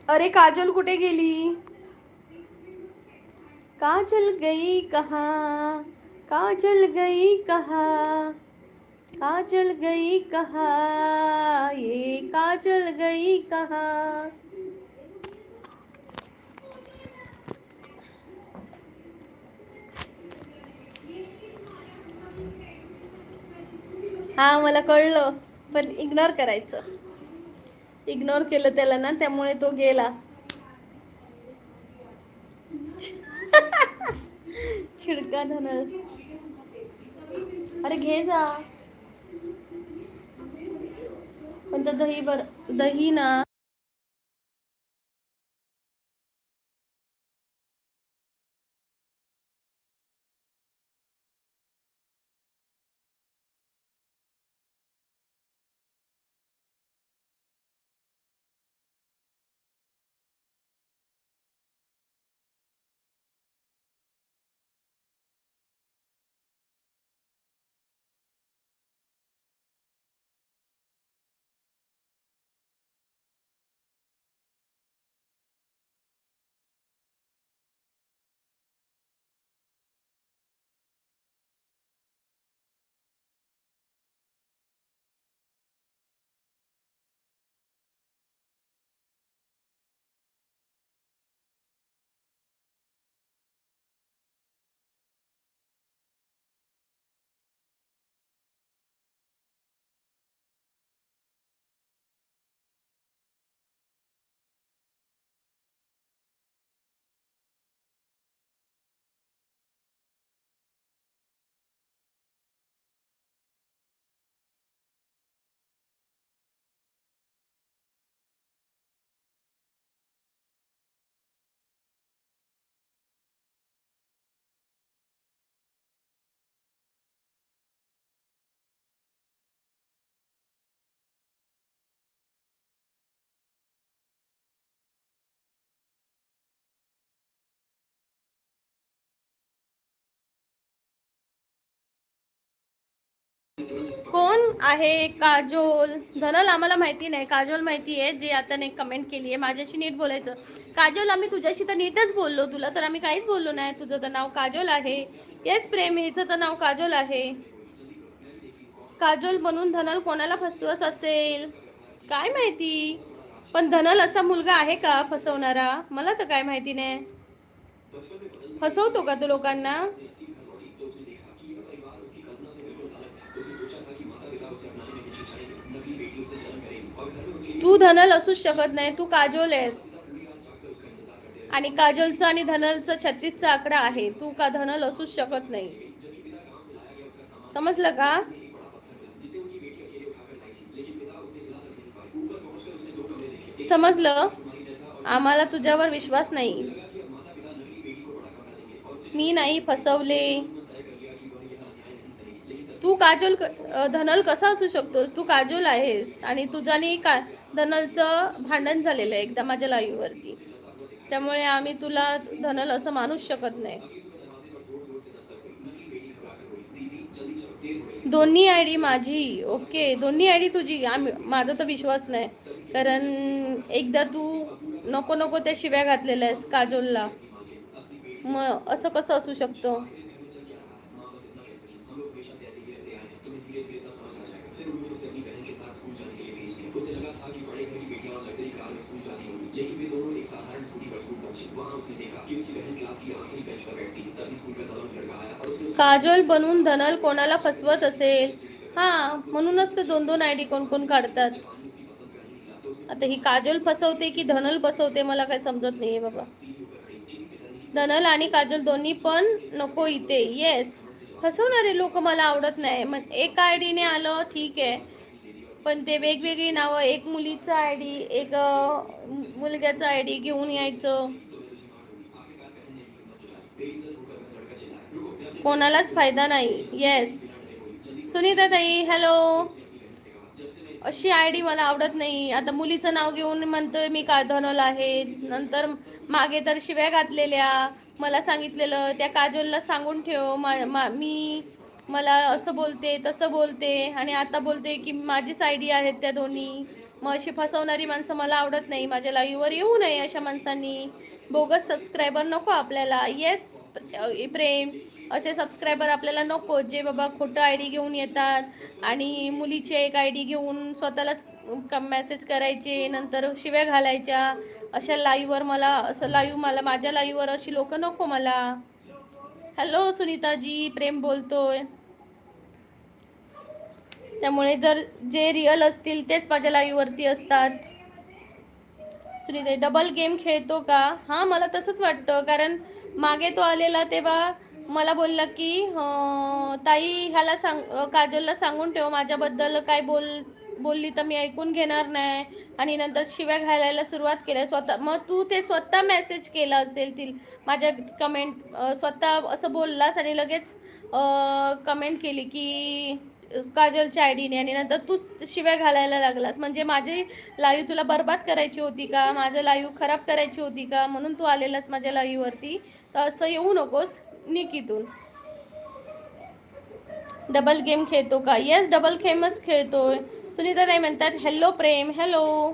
अरे काजल कुठे गेली. काजल गई कहाँ, काजल गई कहाँ, काजल गई कहाँ, ये काजल गई कहाँ. हा मला कळलं, पण इग्नोर करायचं. इग्नोर केलं त्याला ना, त्यामुळे तो गेला. खिडका धनल. अरे घे जा. पण दही ना कोण आहे काजोल? धनल आम्हाला माहिती नाही, काजोल माहिती आहे, जे आता नाही कमेंट केली आहे. माझ्याशी नीट बोलायचं. काजोल, आम्ही तुझ्याशी तर नीटच बोललो, तुला तर आम्ही काहीच बोललो नाही. तुझं तर नाव काजोल आहे. येस प्रेम, हिचं तर नाव काजोल आहे. काजोल बनून धनल कोणाला फसवत असेल काय माहिती, पण धनल असा मुलगा आहे का फसवणारा? मला तर काय माहिती नाही. फसवतो का तो लोकांना? तू धनल असूच शकत नाही, तू काजोल आहेस. आणि काजोलचं आणि धनलचं 36चा आकडा आहे. तू का धनल असूच शकत नाहीस, समजलं का? समजलं? आम्हाला तुझ्यावर विश्वास नाही. मी नाही फसवले. तू काजोल धनल कसा असू शकतोस? तू काजोल आहेस आणि तुझ्याने धनलचं भांडण झालेलं आहे एकदा माझ्या लाईव्ह वरती, त्यामुळे आम्ही तुला धनल असं मानूच शकत नाही. दोन्ही आयडी माझी. ओके, दोन्ही आयडी तुझी. माझा तर विश्वास नाही, कारण एकदा तू नको नको त्या शिव्या घातलेल्या आहेस काजोलला, मग असं कसं असू शकतं? काजोल बनून धनल कोणाला फसवत असेल? हा, म्हणूनच तर दोन दोन आयडी कोण कोण काढतात. आता ही काजोल फसवते की धनल फसवते मला काही समजत नाहीये बाबा. धनल आणि काजोल दोन्ही पण नको इथे. येस, फसवणारे लोक मला आवडत नाही. मग एका आयडीने आलं ठीक आहे, पण ते वेगवेगळी नावं, एक मुलीचा आयडी, एक मुलग्याचा आयडी घेऊन यायचं, कोणालाच फायदा नाही. येस सुनीता ताई, हॅलो. अशी आयडी मला आवडत नाही. आता मुलीचं नाव घेऊन म्हणतोय मी का धनल आहे, नंतर मागे तर शिव्या घातलेल्या, मला सांगितलेलं त्या काजोलला सांगून ठेव मी मला असं बोलते तसं बोलते, आणि आता बोलते की माझीच आयडी आहेत त्या दोन्ही. मग अशी फसवणारी माणसं मला आवडत नाही. माझ्या लाईव्हवर येऊ नये अशा माणसांनी. बोगस सबस्क्रायबर नको आपल्याला. येस प्रेम, असे सबस्क्रायबर आपल्याला नको, जे बाबा खोटं आयडी घेऊन येतात आणि मुलीचे एक आयडी घेऊन स्वतःलाच मेसेज करायचे, नंतर शिव्या घालायच्या. अशा लाईव्हवर मला माझ्या लाईव्हवर अशी लोक नको मला. हॅलो सुनीताजी, प्रेम बोलतोय. त्यामुळे जर जे रिअल असतील तेच माझ्या लाईव्हवरती असतात. सुनीता, डबल गेम खेळतो का? हा, मला तसंच वाटतं, कारण मागे तो आलेला तेव्हा मला बोलला की ताई ह्याला काजलला सांगून ठेव माझ्याबद्दल काय बोलली तर मी ऐकून घेणार नाही, आणि नंतर शिव्या घालायला सुरुवात केल्या स्वतः. मग तू ते स्वतः मेसेज केला असेल माझ्या कमेंट, स्वतः असं बोललास आणि लगेच कमेंट केली की काजलच्या आयडीने, आणि नंतर तू शिव्या घालायला लागलास. म्हणजे माझी लाईव्ह तुला बर्बाद करायची होती का? माझं लाईव्ह खराब करायची होती का? म्हणून तू आलेलास माझ्या लाईव्हवरती. तर असं येऊ नकोस निकीतून. डबल गेम खेळतो का? येस, डबल गेमच खेळतोय. सुनीता ताई म्हणतात हॅलो प्रेम. हॅलो.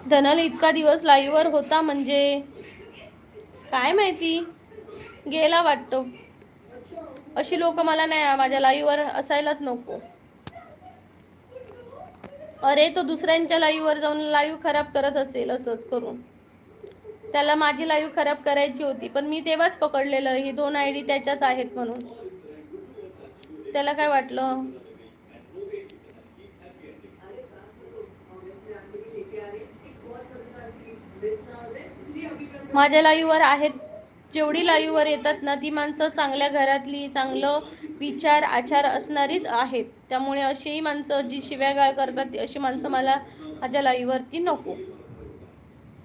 धनल इतका दिवस लाईव्हवर होता म्हणजे काय माहिती, गेला वाटतं. अशी लोक मला नाही, माझ्या लाईव्हवर असायलाच नको. अरे तो दुसऱ्यांच्या लाईव्हवर जाऊन लाईव्ह खराब करत असेल असंच करून. त्याला माझी लाईव्ह खराब करायची होती, पण मी तेव्हाच पकडलेलं ही दोन आयडी त्याच्याच आहेत म्हणून. त्याला काय वाटलं? माझ्या लाईव्हवर आहेत, जेवढी लाईव्हवर येतात ना ती माणसं चांगल्या घरातली, चांगलं विचार आचार असणारीच आहेत. त्यामुळे अशी माणसं जी शिव्यागाळ करतात अशी माणसं मला माझ्या लाईव्हवरती नको.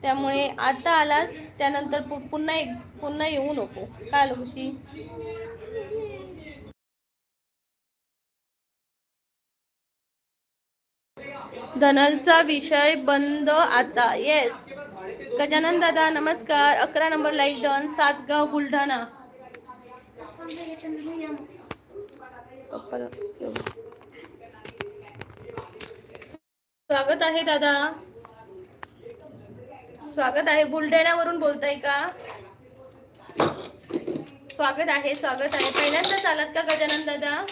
त्यामुळे आता आलास त्यानंतर पुन्हा येऊ नको. काय खुशी? धनलचा विषय बंद आता. येस. गजानन दादा नमस्कार. 11 number like done. Satgaon Buldhana. स्वागत आहे दादा. स्वागत आहे. बुलढाण्यावरून बोलताय का? स्वागत आहे. स्वागत आहे. पहिल्यांदाच आलात का गजानन दादा?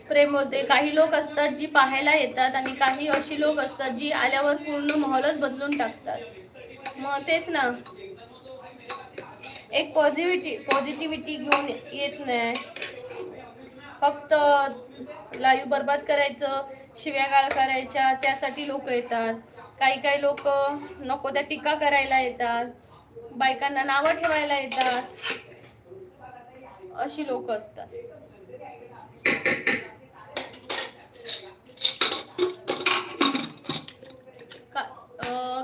प्रेम होते. काही लोक असतात जी पाहायला येतात आणि काही अशी लोक असतात जी आल्यावर पूर्ण माहोलच बदलून टाकतात. मग तेच ना, एक पॉझिटिव्हिटी घेऊन येत नाही, फक्त लाईव्ह बर्बाद करायचं, शिव्यागाळ करायच्या त्यासाठी लोक येतात. काही काही लोक नको त्या टीका करायला येतात, बायकांना नावं ठेवायला येतात, अशी लोक असतात.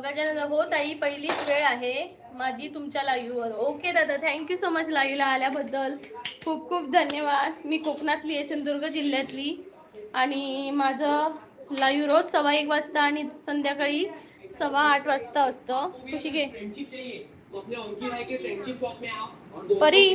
गजानन हो ताई, पहिलीच वेळ आहे माझी तुमच्या लाईव्हवर. ओके दादा, थँक्यू सो मच लाईव्हला आल्याबद्दल. खूप खूप धन्यवाद. मी कोकणातली आहे, सिंधुदुर्ग जिल्ह्यातली, आणि माझं लाईव्ह रोज 1:15 वाजता आणि संध्याकाळी 7:15 वाजता असतं. खुशी घे परी.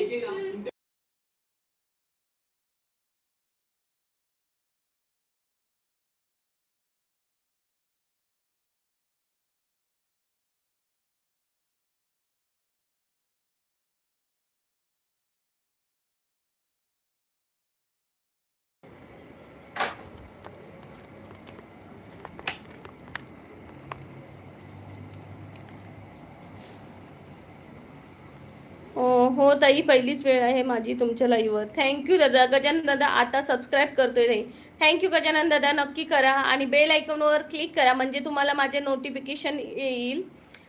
हो ताई, पहिलीच वेळ आहे माझी तुमच्या लाईव्हवर. थँक्यू दादा. गजानन दादा आता सबस्क्राईब करतोय ताई. थँक्यू गजानन दादा. नक्की करा आणि बेल आयकॉनवर क्लिक करा म्हणजे तुम्हाला माझे नोटिफिकेशन येईल.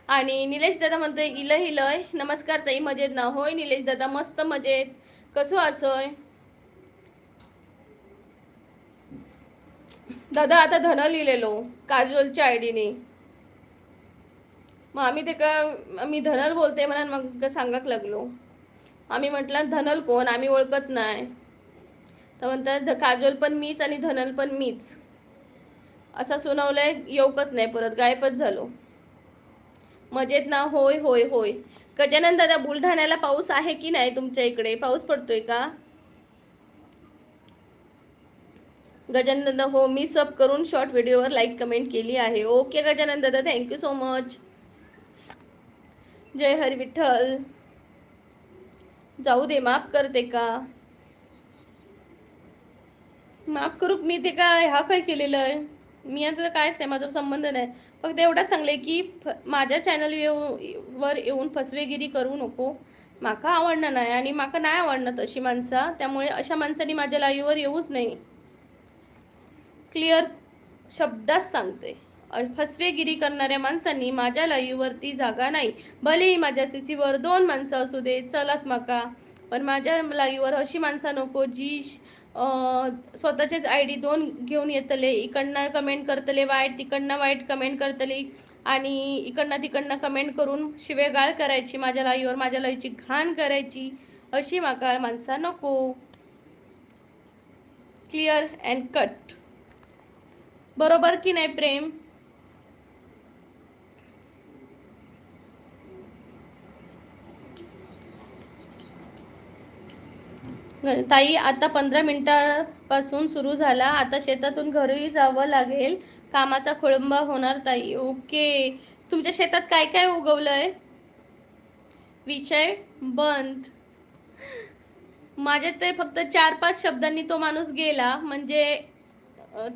आणि निलेश दादा म्हणतोय इलय इलय. नमस्कार ताई, मजेत ना? होय निलेश दादा, मस्त मजेत. कसं असोय दादा? आता धन लिहिलेलो काजोलच्या आयडीने. मग आम्ही ते का मी धनल बोलते म्हणा, मग सांगाक लागलो. आम्ही म्हटलं धनल कोण, आम्ही ओळखत नाही. तर म्हणतात काजोल पण मीच आणि धनल पण मीच. असा सुनावलंय, येऊकत नाही परत, गायबच झालो. मजेत ना? होय होय होय. गजानन दादा, बुलढाण्याला पाऊस आहे की नाही? तुमच्या इकडे पाऊस पडतोय का? गजानन दादा हो, मी सब करून शॉर्ट व्हिडिओवर लाईक कमेंट केली आहे. ओके गजानन दादा, थँक्यू सो मच. जय हरी विठ्ठल. जाऊ दे, माफ करते का? माफ करू मी ते काय, हा काय केलेलं आहे मी? आता कायच नाही, माझा संबंध नाही. फक्त एवढंच सांगले की माझ्या चॅनल वर येऊन फसवेगिरी करू नको. माका आवडणं नाही आणि माका नाही आवडणं तशी माणसं, त्यामुळे अशा माणसांनी माझ्या लाईव्हवर येऊच नाही. क्लिअर शब्दात सांगते, फसवेगिरी करणाऱ्या माणसांनी माझ्या लाईव्हवरती जागा नाही. भलेही माझ्या सीसीवर 2 माणसं असू दे, चलात माका, पण माझ्या लाईव्हवर अशी माणसं नको जी स्वतःचेच ID 2 घेऊन येतले, इकडनं कमेंट करतले वाईट, तिकडनं वाईट कमेंट करतले आणि इकडनं तिकडनं कमेंट करून शिवेगाळ करायची माझ्या लाईव्हवर, माझ्या लाईव्हची घाण करायची. अशी माका माणसं नको. Clear and cut. बरोबर की नाही प्रेम? ताई आता 15 मिनिटापासून सुरू झाला. आता शेतातून घरी जावं लागेल, कामाचा खोळंबा होणार ताई. ओके. तुमच्या शेतात काय काय उगवलंय? विषय बंद. माझ्या ते फक्त 4-5 शब्दांनी तो माणूस गेला, म्हणजे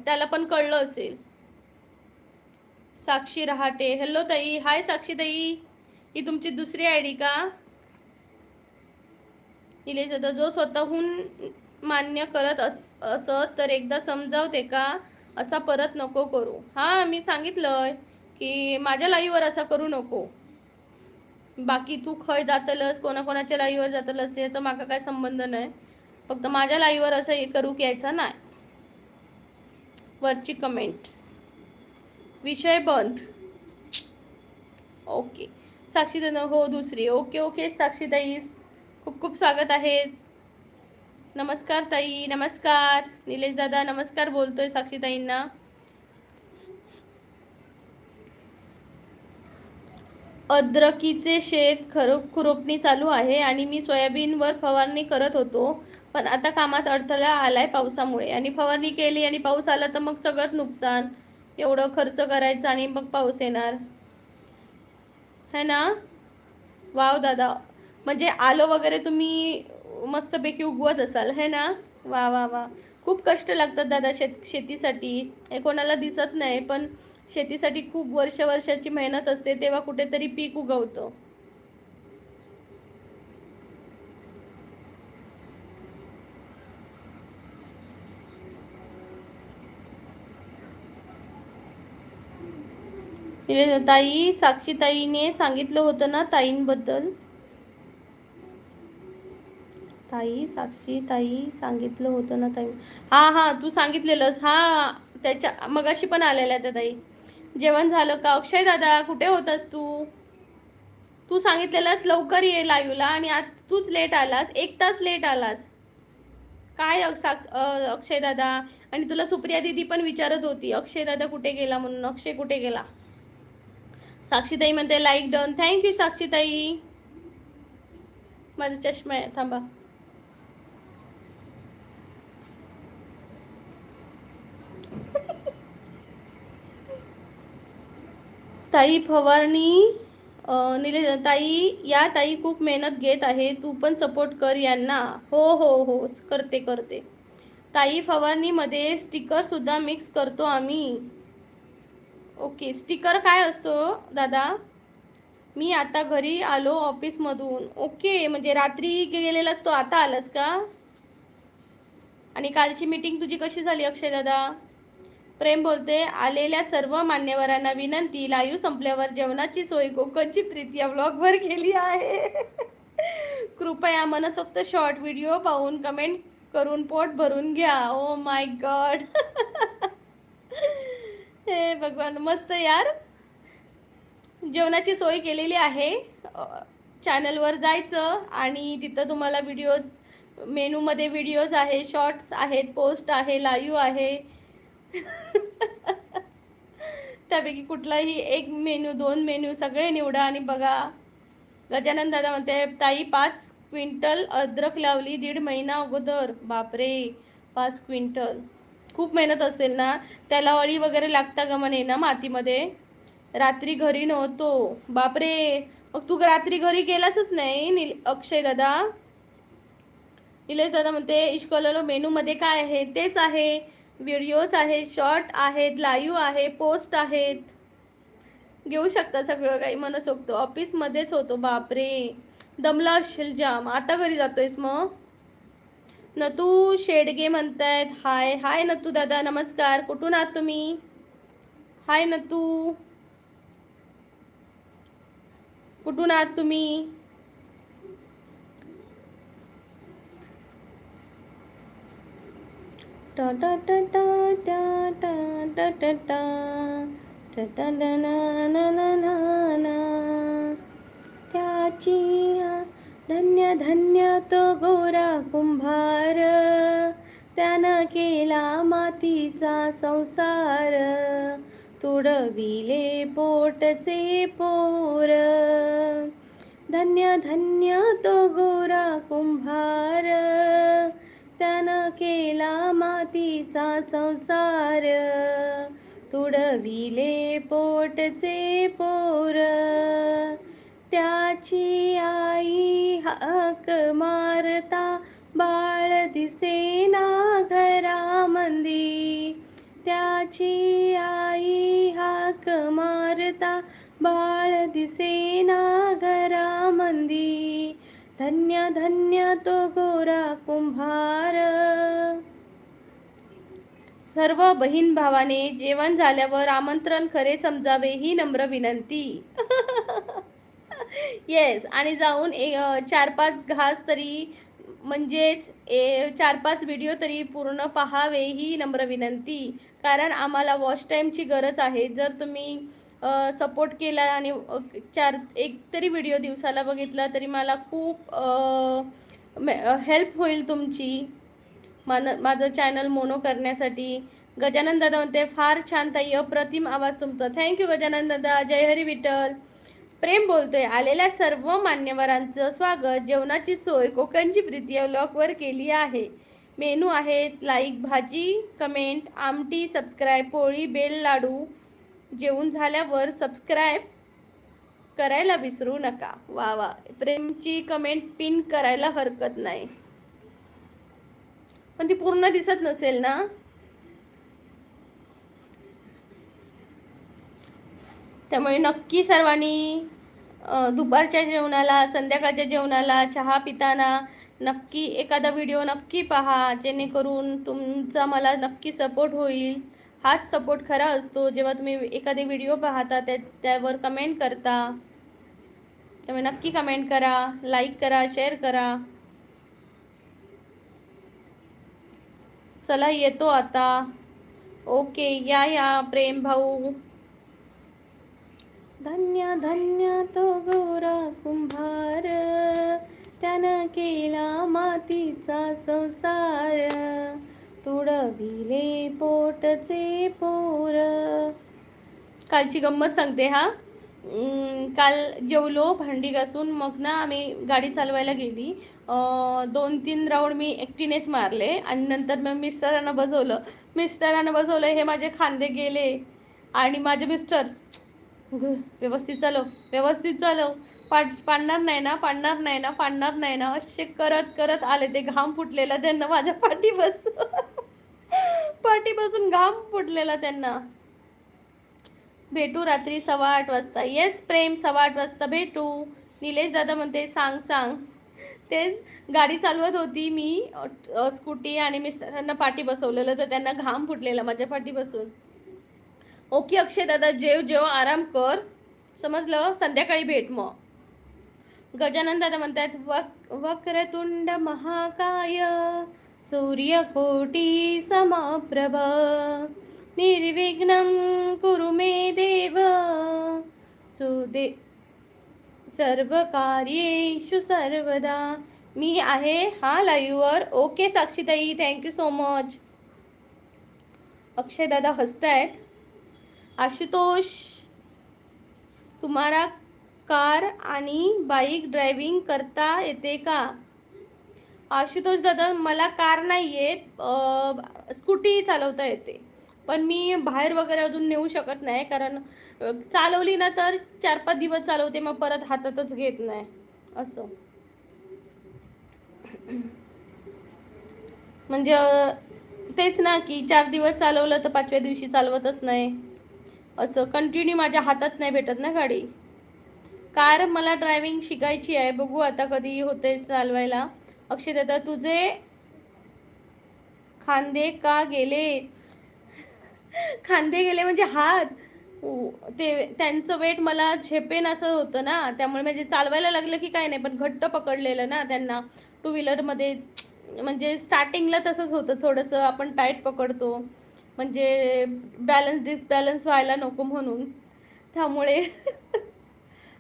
त्याला पण कळलं असेल. साक्षी रहाटे, हॅलो ताई. हाय साक्षी ताई, ही तुमची दुसरी ID का? निलेश दादा, जो स्वतःहून मान्य करत असत तर एकदा समजावते का, असा परत नको करू. हां, मी सांगितलंय की माझ्या लाईव्हवर असा करू नको. बाकी तू खय जातलस, कोणाकोणाच्या लाईव्हवर जातलस याचा माका काय संबंध नाही. फक्त माझ्या लाईव्हवर असं हे करू यायचा नाही. वरची कमेंट्स विषय बंद. ओके साक्षीताई, हो दुसरी. ओके ओके साक्षीताई, खूप खूप स्वागत आहे. नमस्कार ताई, नमस्कार. निलेश दादा नमस्कार बोलतोय साक्षीताईंना. अद्रकीचे शेत खुरपणी चालू आहे आणि मी सोयाबीनवर फवारणी करत होतो, पण आता कामात अडथळा आलाय पावसामुळे. आणि फवारणी केली आणि पाऊस आला तर मग सगळंच नुकसान. एवढं खर्च करायचं आणि मग पाऊस येणार है ना. वाव दादा, म्हणजे आलो वगैरे तुम्ही मस्तपैकी उगवत असाल है ना. वा वा वा, खूप कष्ट लागतात दादा शेतीसाठी. हे कोणाला दिसत नाही, पण शेतीसाठी खूप वर्षाची मेहनत असते, तेव्हा कुठेतरी पीक उगवतं. ताई साक्षीताईने सांगितलं होतं ना ताईंबद्दल. ताई साक्षीताई सांगितलं होतं ना ताई. हा तू सांगितलेलंस. हा त्याच्या मगाशी पण आलेल्या त्या ताई. जेवण झालं का अक्षय दादा, कुठे होतास तू? तू सांगितलेलास लवकर ये लाईव्हला आणि आज तूच लेट आलास, 1 तास लेट आलास. काय अक्षय दादा. आणि तुला सुप्रिया दीदी पण विचारत होती अक्षय दादा कुठे गेला म्हणून. अक्षय कुठे गेला? साक्षीताई म्हणते लाईक डन. थँक्यू साक्षीताई. माझा चष्मा आहे, थांबा. ताई फवारणी निलेश ताई, या ताई खूप मेहनत घेत आहे, तू पण सपोर्ट कर यांना. हो हो हो करते. ताई फवारणीमध्ये स्टिकर सुद्धा मिक्स करतो आम्ही. ओके, स्टिकर काय असतो दादा? मी आता घरी आलो ऑफिसमधून. ओके, म्हणजे रात्री गेलेलास तो आता आलास का? आणि कालची मीटिंग तुझी कशी झाली अक्षय दादा? प्रेम बोलते आलेल्या सर्व मान्यवरांना विनंती, लाईव्ह संपल्यावर जेवणाची सोय कोकणची प्रीती या ब्लॉगवर केली आहे. कृपया मनसोक्त शॉर्ट व्हिडिओ पाहून कमेंट करून पोट भरून घ्या. ओ माय गॉड. हे भगवान, मस्त यार. जेवणाची सोय केलेली आहे. चॅनलवर जायचं आणि तिथं तुम्हाला मेनूमध्ये व्हिडिओज आहे, शॉर्ट्स आहेत, पोस्ट आहे, लाईव्ह आहे. त्यापैकी कुठलाही एक मेनू, 2 मेनू सगळे निवडा आणि बघा. गजानन दादा म्हणते ताई 5 क्विंटल अद्रक लावली 1.5 महिना अगोदर. बापरे, 5 क्विंटल. खूप मेहनत असेल ना. त्याला अळी वगैरे लागता का म्हणे ना मातीमध्ये. रात्री घरी नव्हतो. बापरे, मग तू रात्री घरी गेलासच नाही अक्षय दादा. निलेश दादा म्हणते इश्कॉलर मेनूमध्ये काय आहे? तेच आहे, व्हिडिओज आहेत, शॉर्ट आहेत, लाईव्ह आहे, पोस्ट आहेत. घेऊ शकता सगळं काही मनसोक्त. ऑफिसमध्येच होतो. बापरे, दमला असेल जाम. आता घरी जातोयस मग? नतू शेडगे म्हणतायत हाय. हाय नतू दादा, नमस्कार. कुठून आहात तुम्ही? हाय नतू, कुठून आहात तुम्ही? टा टा टा टा टा टा टा टा टा टा ना ना ना ना. त्याची धन्य धन्य तो गोरा कुंभार, त्यानं केला मातीचा संसार, तुडविले पोटचे पोर. धन्य धन्य तो गोरा कुंभार, त्यानं केला मातीचा संसार, तुडविले पोटचे पोर. त्याची आई हाक मारता बाळ दिसेना घरामंदी. त्याची आई हाक मारता बाळ दिसेना घरामंदी. धन्य धन्य तो गोरा कुंभार. सर्व बहीण भावाने जेवण झाल्यावर आमंत्रण खरे समजावे ही नम्र विनंती. येस, आणि जाऊन 4-5 घास तरी, म्हणजेच 4-5 व्हिडिओ तरी पूर्ण पहावे ही नम्र विनंती. कारण आम्हाला वॉच टाईमची गरज आहे. जर तुम्ही सपोर्ट केला आणि 1 तरी व्हिडिओ दिवसाला बघितला तरी मला खूप हेल्प होईल तुमची, माझं चॅनल मोनो करण्यासाठी. गजानन दादा म्हणते फार छान ताई, अप्रतिम आवाज तुमचा. थँक्यू गजानन दादा. जय हरी विठ्ठल. प्रेम बोलतोय, आलेल्या सर्व मान्यवरांचं स्वागत. जेवणाची सोय कोकणची प्रीती या व्लॉगवर केली आहे. मेनू आहेत लाईक, भाजी, कमेंट, आमटी, सबस्क्राईब, पोळी, बेल लाडू. जेवून झाल्यावर सबस्क्राईब करायला विसरू नका. वा वा, प्रेमची कमेंट पिन करायला हरकत नाही, पण ती पूर्ण दिसत नसेल ना. त्यामुळे नक्की सर्वांनी दुपारच्या जेवणाला, संध्याकाळच्या जेवणाला, चहा पिताना नक्की एखादा व्हिडिओ नक्की पहा, जेणेकरून तुमचा मला नक्की सपोर्ट होईल. हाच सपोर्ट खरा असतो, जेव्हा तुम्ही एखादी व्हिडिओ पाहता त्यावर कमेंट करता. त्यामुळे नक्की कमेंट करा, लाईक करा, शेअर करा. चला येतो आता. ओके, या प्रेम भाऊ. धन्य धन्य तो गोरा कुंभार, त्यानं केला मातीचा संसार, तुडविले पोटचे पोर. कालची गंमत सांगते हा. काल जेवलो, भांडी घासून मग ना आम्ही गाडी चालवायला गेली. 2-3 राऊंड मी एकटीनेच मारले आणि नंतर मग मिस्टरांना बसवलं. हे माझे खांदे गेले आणि माझे मिस्टर व्यवस्थित चालव, पाडणार नाही ना असे करत करत आले. ते घाम फुटलेला त्यांना माझ्या पाठीपासून घाम फुटलेला त्यांना. भेटू रात्री 8:15 वाजता. येस प्रेम, 8:15 वाजता भेटू. निलेश दादा म्हणते सांग. तेच गाडी चालवत होती मी, स्कूटी, आणि मिस्टरांना पाठी बसवलेलं, तर त्यांना घाम फुटलेला माझ्या पाठीपासून. ओके अक्षय दादा, जेव आराम कर, समजलं. संध्याकाळी भेट मग. गजानन दादा म्हणतात वक्रतुंड महाकाय, सूर्यकोटी समप्रभ, निर्विघ्नं कुरु मे देव, सर्व कार्येषु सर्वदा. मी आहे हा लाईव्हवर. ओके साक्षीताई, थँक्यू सो मच. अक्षय दादा हसतायत. आशुतोष, तुम्हाला कार आणि बाईक ड्रायव्हिंग करता येते का? आशुतोष दादा, मला कार नाही येत, स्कूटी चालवता येते, पण मी बाहेर वगैरे अजून नेऊ शकत नाही. कारण चालवली ना तर 4-5 दिवस चालवते, मग परत हातातच घेत नाही असं. म्हणजे तेच ना की 4 दिवस चालवलं तर 5व्या दिवशी चालवतच नाही, असं कंटिन्यू माझ्या हातात नाही भेटत ना गाडी. कार मला ड्रायव्हिंग शिकायची आहे, बघू आता कधी होते चालवायला. अक्षय दादा, तुझे खांदे का गेले? खांदे गेले म्हणजे हात, ते त्यांचं वेट मला झेपेन असं होतं ना, त्यामुळे म्हणजे चालवायला लागलं की काय नाही, पण घट्ट पकडलेलं ना त्यांना. 2 व्हीलरमध्ये म्हणजे स्टार्टिंगला तसंच होतं, थोडंसं आपण टाईट पकडतो, म्हणजे डिसबॅलन्स व्हायला नको म्हणून, त्यामुळे.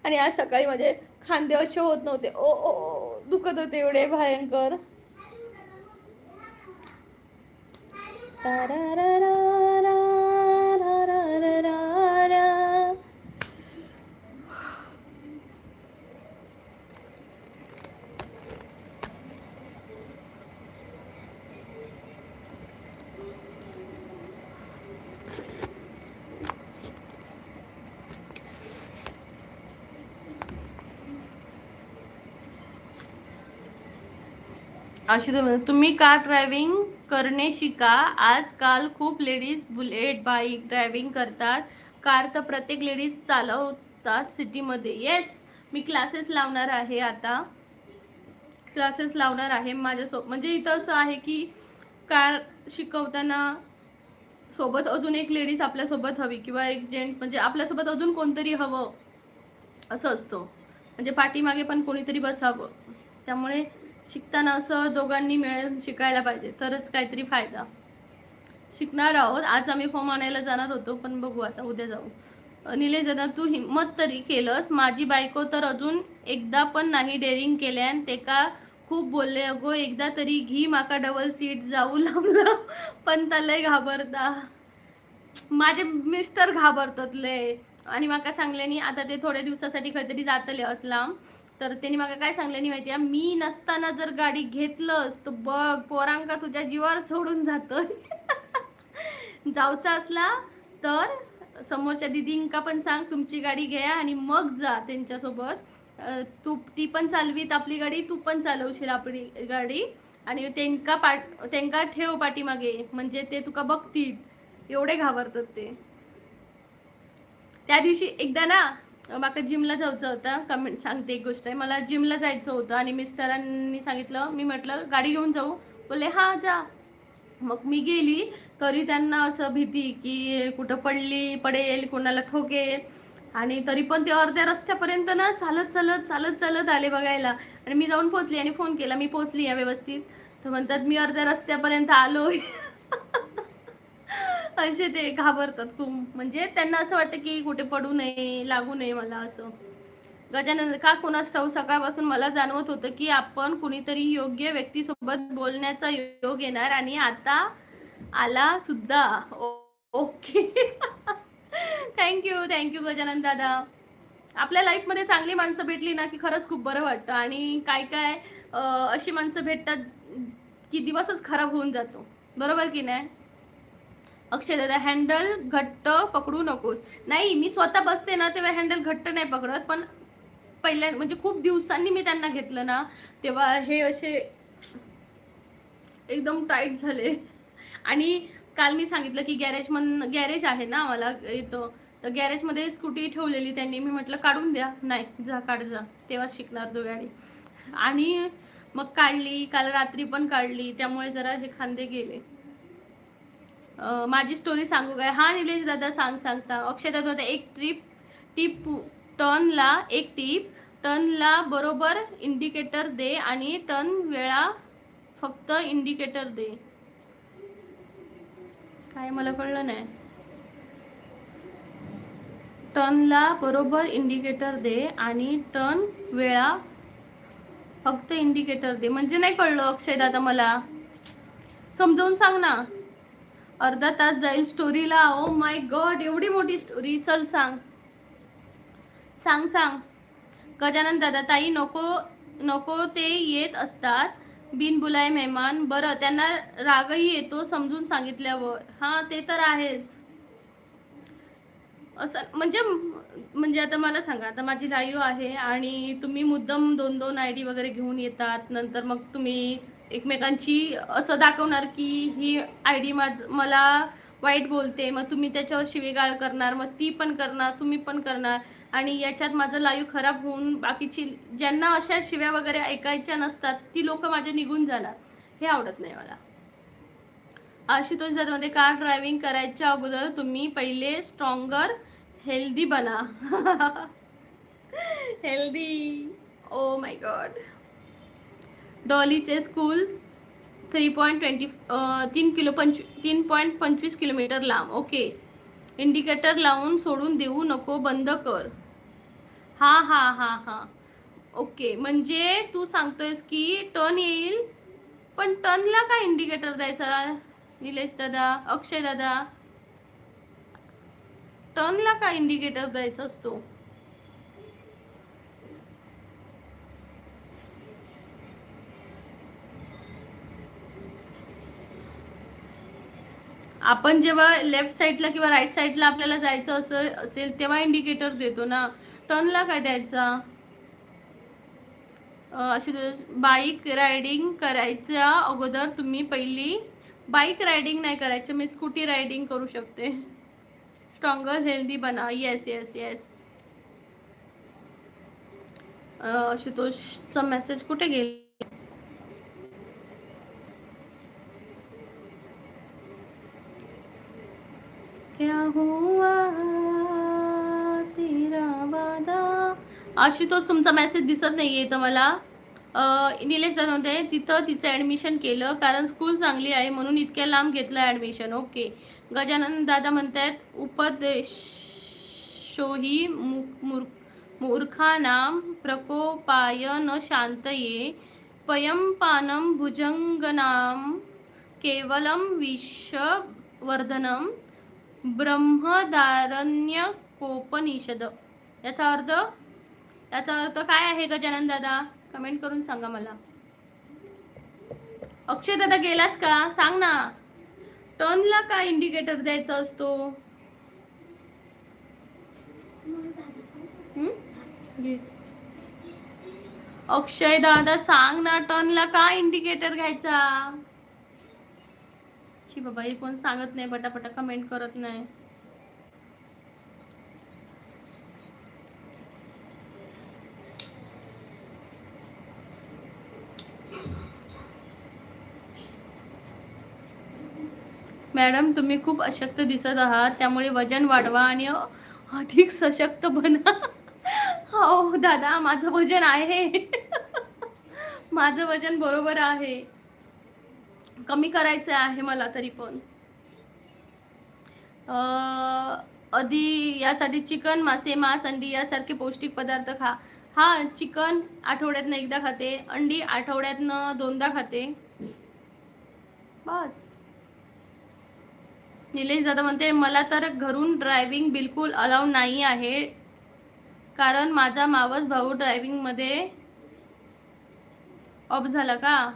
आणि आज सकाळी माझे खांदे असे होत नव्हते, ओ दुखत होते एवढे भयंकर. तुम्ही कार ड्रायव्हिंग करणे शिका. आजकाल खूप लेडीज बुलेट बाईक ड्रायव्हिंग करतात. कार तर प्रत्येक लेडीज चालवतात सिटीमध्ये. येस, मी क्लासेस लावणार आहे आता. म्हणजे इथं असं आहे की कार शिकवताना सोबत अजून एक लेडीज आपल्यासोबत हवी, किंवा एक जेंट्स, म्हणजे आपल्यासोबत अजून कोणतरी हवं असं असतं. म्हणजे पाठीमागे पण कोणीतरी बसावं. त्यामुळे शिकताना असं दोघांनी मिळून शिकायला पाहिजे, तरच काहीतरी फायदा. शिकणार आहोत. आज आम्ही फॉर्म आणायला जाणार होतो, पण बघू आता उद्या जाऊ. निलेश दादा, तू हिम्मत तरी केलंस. माझी बायको तर अजून एकदा पण नाही डेअरिंग केल्यान. ते का खूप बोलले. अगो एकदा तरी घी माका डबल सीट जाऊ लावलं, पण लय घाबरता. माझे मिस्टर घाबरतात लय. आणि माका सांगले नाही आता ते थोड्या दिवसासाठी काहीतरी जातले लांब. तर त्यांनी मला काय सांगले नाही माहिती आहे, मी नसताना जर गाडी घेतलंस तर बघ पोरांका तुझ्या जीवावर सोडून जातं. जाऊचा असला तर समोरच्या दिदींका पण सांग तुमची गाडी घ्या आणि मग जा त्यांच्यासोबत. तू ती पण चालवीत आपली गाडी, तू पण चालवशील आपली गाडी. आणि त्यांका ठेव पाठीमागे, म्हणजे ते तुका बघतील. एवढे घाबरतात ते. त्या दिवशी एकदा ना माका जिमला जायचं होतं. कमेंट सांगते एक गोष्ट आहे, मला जिमला जायचं होतं आणि मिस्टरांनी सांगितलं, मी म्हटलं गाडी घेऊन जाऊ. बोलले हां जा. मग मी गेली, तरी त्यांना असं भीती की कुठं पडेल, कोणाला ठोकेल. आणि तरी पण ते अर्ध्या रस्त्यापर्यंत ना चालत चालत चालत चालत आले बघायला. आणि मी जाऊन पोचली आणि फोन केला, मी पोचली या व्यवस्थित. तर म्हणतात मी अर्ध्या रस्त्यापर्यंत आलोय. असे ते घाबरतात खूप. म्हणजे त्यांना असं वाटतं की कुठे पडू नये, लागू नये मला असं. गजानन का कोणास ठाऊ सकाळपासून मला जाणवत होतं की आपण कुणीतरी योग्य व्यक्तीसोबत बोलण्याचा योग येणार, आणि आता आला सुद्धा. ओके. थँक्यू गजानन दादा. आपल्या लाईफमध्ये चांगली माणसं भेटली ना की खरंच खूप बरं वाटतं. आणि काय काय अशी माणसं भेटतात की दिवसच खराब होऊन जातो. बरोबर की नाही? अक्षय दादा, हँडल घट्ट पकडू नकोस. नाही, मी स्वतः बसते ना तेव्हा हँडल घट्ट नाही पकडत, पण पहिल्या म्हणजे खूप दिवसांनी मी त्यांना घेतलं ना तेव्हा हे असे एकदम टाईट झाले. आणि काल मी सांगितलं की गॅरेज आहे ना मला इथं, तर गॅरेजमध्ये स्कूटी ठेवलेली त्यांनी. मी म्हटलं काढून द्या. नाही, जा काढ जा, तेव्हाच शिकणार तो गाडी. आणि मग काढली, काल रात्री पण काढली, त्यामुळे जरा हे खांदे गेले. माझी स्टोरी सांगू काय? हा निलेश दादा, सांग सांग सांग. अक्षय दादा, एक टिप टर्नला एक टिप टर्नला बरोबर इंडिकेटर दे आणि टर्न वेळा फक्त इंडिकेटर दे. काय मला कळलं नाही. टर्नला बरोबर इंडिकेटर दे आणि टर्न वेळा फक्त इंडिकेटर दे, म्हणजे नाही कळलं अक्षय दादा, मला समजावून सांग ना. अर्धा तास जाईल स्टोरीला. ओ माय गॉड, एवढी मोठी स्टोरी. चल सांग सांग सांग. गजानन दादा, ताई नको नको ते येत असतात बिनबुलाय मेहमान. बरं, त्यांना रागही येतो समजून सांगितल्यावर. हां, ते तर आहेच. असं म्हणजे आता मला सांगा, आता माझी लाईव्ह आहे आणि तुम्ही मुद्दाम 2-2 ID वगैरे घेऊन येतात. नंतर मग तुम्ही एकमेकांची असं दाखवणार की ही ID मला वाईट बोलते, मग तुम्ही त्याच्यावर शिवीगाळ करणार, मग ती पण करणार, तुम्ही पण करणार. आणि याच्यात माझं लाईव्ह खराब होऊन बाकीची ज्यांना अशा शिव्या वगैरे ऐकायच्या नसतात ती लोक माझे निघून जाणार. हे आवडत नाही मला. आशुतोष दादामध्ये, कार ड्रायव्हिंग करायच्या अगोदर तुम्ही पहिले स्ट्रॉंगर हेल्दी बना. Healthy, oh my god. डॉलीचे स्कूल 3.25 किलोमीटर लांब. ओके, इंडिकेटर लावून सोडून देऊ नको, बंद कर. हां हां हां हां, ओके. म्हणजे तू सांगतोयस की टर्न येईल, पण टर्नला काय इंडिकेटर द्यायचा निलेश दादा, अक्षय दादा? टर्नला काय इंडिकेटर द्यायचा असतो? आपण जेव्हा लेफ्ट साईडला किंवा राईट साईडला आपल्याला जायचं असेल तेव्हा इंडिकेटर देतो ना. टर्नला काय द्यायचा? अशी बाईक रायडिंग करायच्या अगोदर तुम्ही पहिली बाईक रायडिंग नाही करायचं, मी स्कूटी रायडिंग करू शकते. स्ट्रॉंगर हेल्दी बना. Yes yes yes. आशुतोषचा मेसेज कुठे गेला? क्या हुआ तेरा वादा. आशुतोष तुमचा मेसेज दिसत नाही आहे तर मला. निलेश दादा म्हणते तिथं तिचं ॲडमिशन केलं कारण स्कूल चांगली आहे म्हणून इतक्या लांब घेतलं ॲडमिशन. ओके. गजानन दादा म्हणतात उपदेशोही मूर्खानां प्रकोपाय न शांतये पयंपानं भुजंगनां केवलं विषवर्धनं ब्रह्मदारण्यकोपनिषद. याचा अर्थ काय आहे गजानन दादा? कमेंट करून सांगा मला. अक्षय दादा गेलास का? सांग ना. टर्नला काय इंडिकेटर द्यायचा असतो? अक्षय दादा सांग ना, टर्नला काय इंडिकेटर घ्यायचा? शी बाबा, हे कोण सांगत नाही, पटापटा कमेंट करत नाही. मॅडम तुम्ही खूप अशक्त दिसत आहात, त्यामुळे वजन वाढवा आणि अधिक सशक्त बना. हो दादा, माझं वजन आहे. माझं वजन बरोबर आहे, कमी करायचं आहे मला तरी पण. आधी यासाठी चिकन, मासे, मांस, अंडी यासारखे पौष्टिक पदार्थ खा. हा, चिकन आठवड्यातनं एकदा खाते, अंडी आठवड्यातनं 2दा खाते, बस. निलेश दादा म्हणते मला तर घरून ड्रायव्हिंग बिलकुल अलाउड नाही आहे कारण माझा मावस भाऊ ड्रायव्हिंगमध्ये ऑफ झाला का?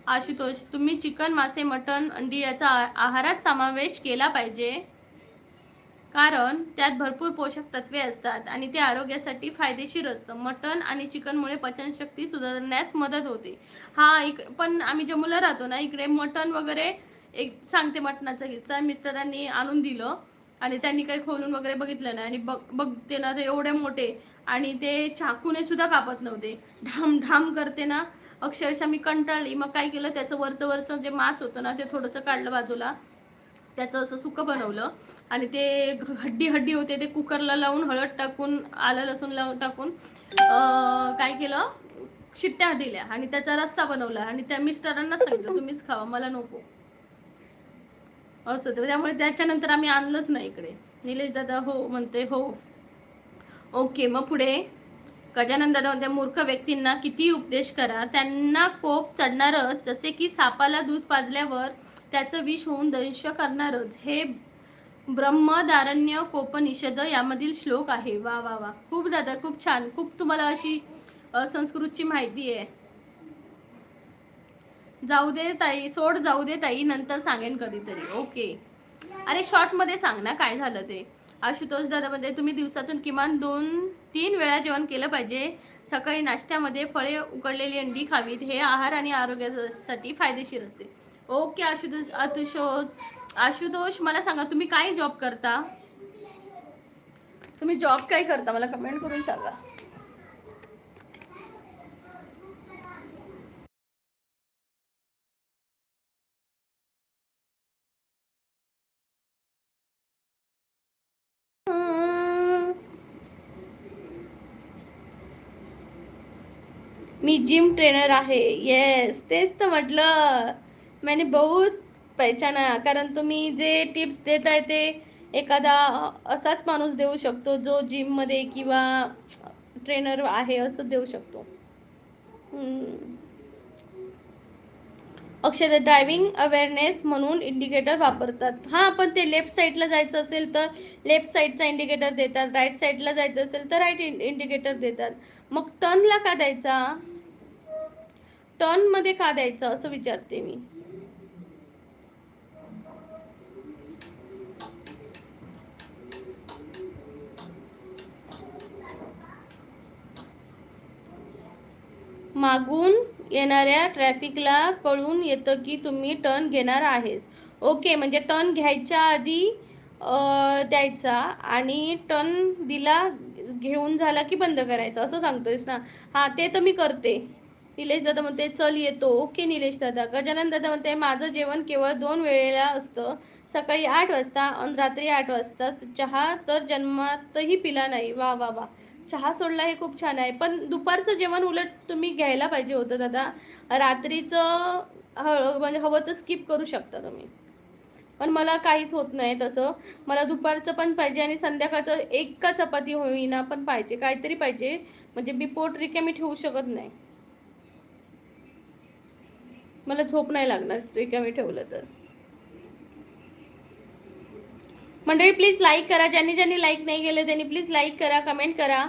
आशुतोष तुम्ही चिकन, मासे, मटण, अंडी याचा आहारात समावेश केला पाहिजे कारण त्यात भरपूर पोषक तत्वे असतात आणि ते आरोग्यासाठी फायदेशीर असतं. मटण आणि चिकनमुळे पचनशक्ती सुधारण्यास मदत होते. हा, पण आम्ही जम्मूला राहतो ना, इकडे मटण वगैरे एक सांगते मटणाचा किस्सा. मिस्टरांनी आणून दिलं आणि त्यांनी काही खोलून वगैरे बघितलं नाही आणि बघते ना, ते एवढे मोठे आणि ते चाकूने सुद्धा कापत नव्हते, ढाम ढाम करते ना, अक्षरशः मी कंटाळली. मग काय केलं, त्याचं वरचं जे मांस होतं ना, ते थोडंसं काढलं बाजूला, त्याचं असं सुकं बनवलं आणि ते हड्डी होते ते कुकरला लावून हळद टाकून, आलं लसूण लावून टाकून काय केलं, शिट्ट्या दिल्या आणि त्याचा रस्सा बनवला आणि त्या मिस्टरांना सांगितलं तुम्हीच खावा, मला नको असं. त्यामुळे त्याच्यानंतर आम्ही आणलंच नाही इकडे. निलेश दादा हो म्हणते, हो ओके. मग पुढे गजानन दादा म्हणते मूर्ख व्यक्तींना किती उपदेश करा त्यांना कोप चढणारच, जसे की सापाला दूध पाजल्यावर त्याचं विष होऊन दंश करणारच. हे ब्रह्मदारण्य कोपनिषद यामधील श्लोक आहे. वा वा वा, खूप दादा, खूप छान, खूप तुम्हाला अशी संस्कृतची माहिती आहे. जाऊ दे ताई, सोड, जाऊ दे ताई, नंतर सांगेन कधीतरी. ओके. अरे शॉर्ट मध्ये सांग ना काय झालं ते. आशुतोष दादा म्हणते तुम्ही दिवसातून किमान 2-3 वेळा जेवण केलं पाहिजे. सकाळी नाश्त्यामध्ये फळे, उकडलेली अंडी खावीत, हे आहार आणि आरोग्यासाठी फायदेशीर असते. ओके आशुतोष मला सांगा तुम्ही काय जॉब करता? तुम्ही जॉब काय करता मला कमेंट करून सांगा. मी जिम ट्रेनर आहे. येस, तेच तर म्हटलं, मैंने बहुत पहचाना. कारण तुम्ही जे टिप्स देत आहे ते एखादा असाच माणूस देऊ शकतो जो जिममध्ये किंवा ट्रेनर आहे असं देऊ शकतो. अक्षय ड्रायव्हिंग अवेअरनेस म्हणून इंडिकेटर वापरतात. हां, पण ते लेफ्ट साईडला जायचं असेल तर लेफ्ट साईडचा इंडिकेटर देतात, राईट साईडला जायचं असेल तर राईट इंडिकेटर देतात. मग टर्नला का द्यायचा? टर्नमध्ये का द्यायचं असं विचारते मी. मागून येणाऱ्या ट्रॅफिकला कळून येतं की तुम्ही टर्न घेणार आहेस. ओके, म्हणजे टर्न घ्यायच्या आधी द्यायचा आणि टर्न दिला, घेऊन झाला की बंद करायचं असं सांगतोयस ना. हां, ते तर मी करते. निलेश दादा म्हणते चल येतो. ओके निलेश दादा. गजानन दादा म्हणते माझं जेवण केवळ 2 वेळेला असतं, सकाळी 8 वाजता आणि रात्री 8 वाजता. चहा तर जन्मातही पिला नाही. वा वा वा, चहा सोडला हे खूप छान आहे, पण दुपारचं जेवण उलट तुम्ही घ्यायला पाहिजे होतं दादा. रात्रीचं म्हणजे हवं तर स्किप करू शकता तुम्ही, पण मला काहीच होत नाही तसं. मला दुपारचं पण पाहिजे आणि संध्याकाळचं एक का चपाती होईना पण पाहिजे, काहीतरी पाहिजे. म्हणजे मी पोट रिकामी ठेवू शकत नाही, मला झोप नाही लागणार रिकामी ठेवलं तर. मंडळी प्लीज लाईक करा, ज्यांनी ज्यांनी लाईक नाही केलं त्यांनी प्लीज लाईक करा, कमेंट करा.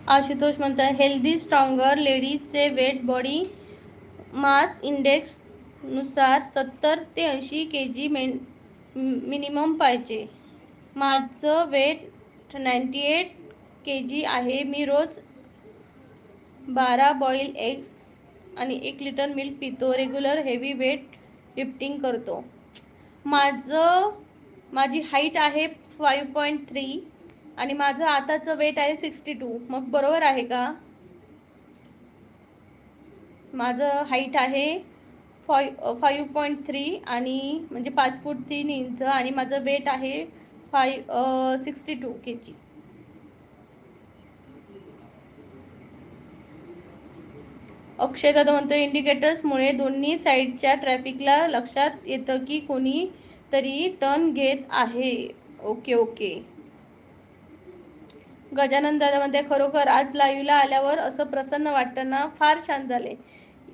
आशुतोष म्हणतात हेल्दी स्ट्रॉंगर लेडीजचे वेट बॉडी मास इंडेक्स नुसार 70 ते 80 kg मिनिमम पाहिजे. माझं वेट 98 kg आहे. मी रोज 12 बॉईल एग्स आणि 1 लिटर मिल्क पितो. रेग्युलर हेवी वेट लिफ्टिंग करतो. माझी हाईट आहे 5.3 आणि माझं आताचं वेट आहे 62. मग बरोबर आहे का? माझं हाईट आहे 5.3 आणि म्हणजे 5 फूट 3 इंच आणि माझं वेट आहे 62 kg. अक्षय दादा म्हणतो इंडिकेटर्समुळे दोन्ही साईडच्या ट्रॅफिकला लक्षात येतं की कोणी तरी टर्न घेत आहे. Okay okay. गजानन दादा म्हणते खरोखर आज लाईव्हला आल्यावर असं प्रसन्न वाटतं ना, फार छान झाले.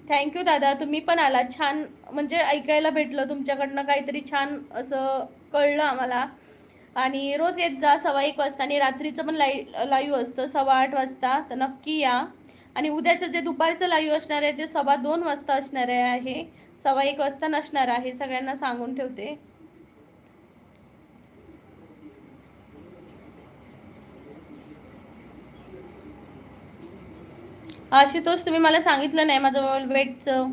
थँक्यू दादा, तुम्ही पण आला. छान म्हणजे ऐकायला भेटलं तुमच्याकडनं, काहीतरी छान असं कळलं आम्हाला. आणि रोज येत जा 1:15 वाजता आणि रात्रीचं पण लाईव्ह असतं 8:15 वाजता, तर नक्की या. आणि उद्याचं जे दुपारचं लाईव्ह असणार आहे ते 2:15 वाजता असणार आहे, 1:15 वाजता नसणार आहे, सगळ्यांना सांगून ठेवते. आशुतोष तुम्ही मला सांगितलं नाही माझं वेटचं.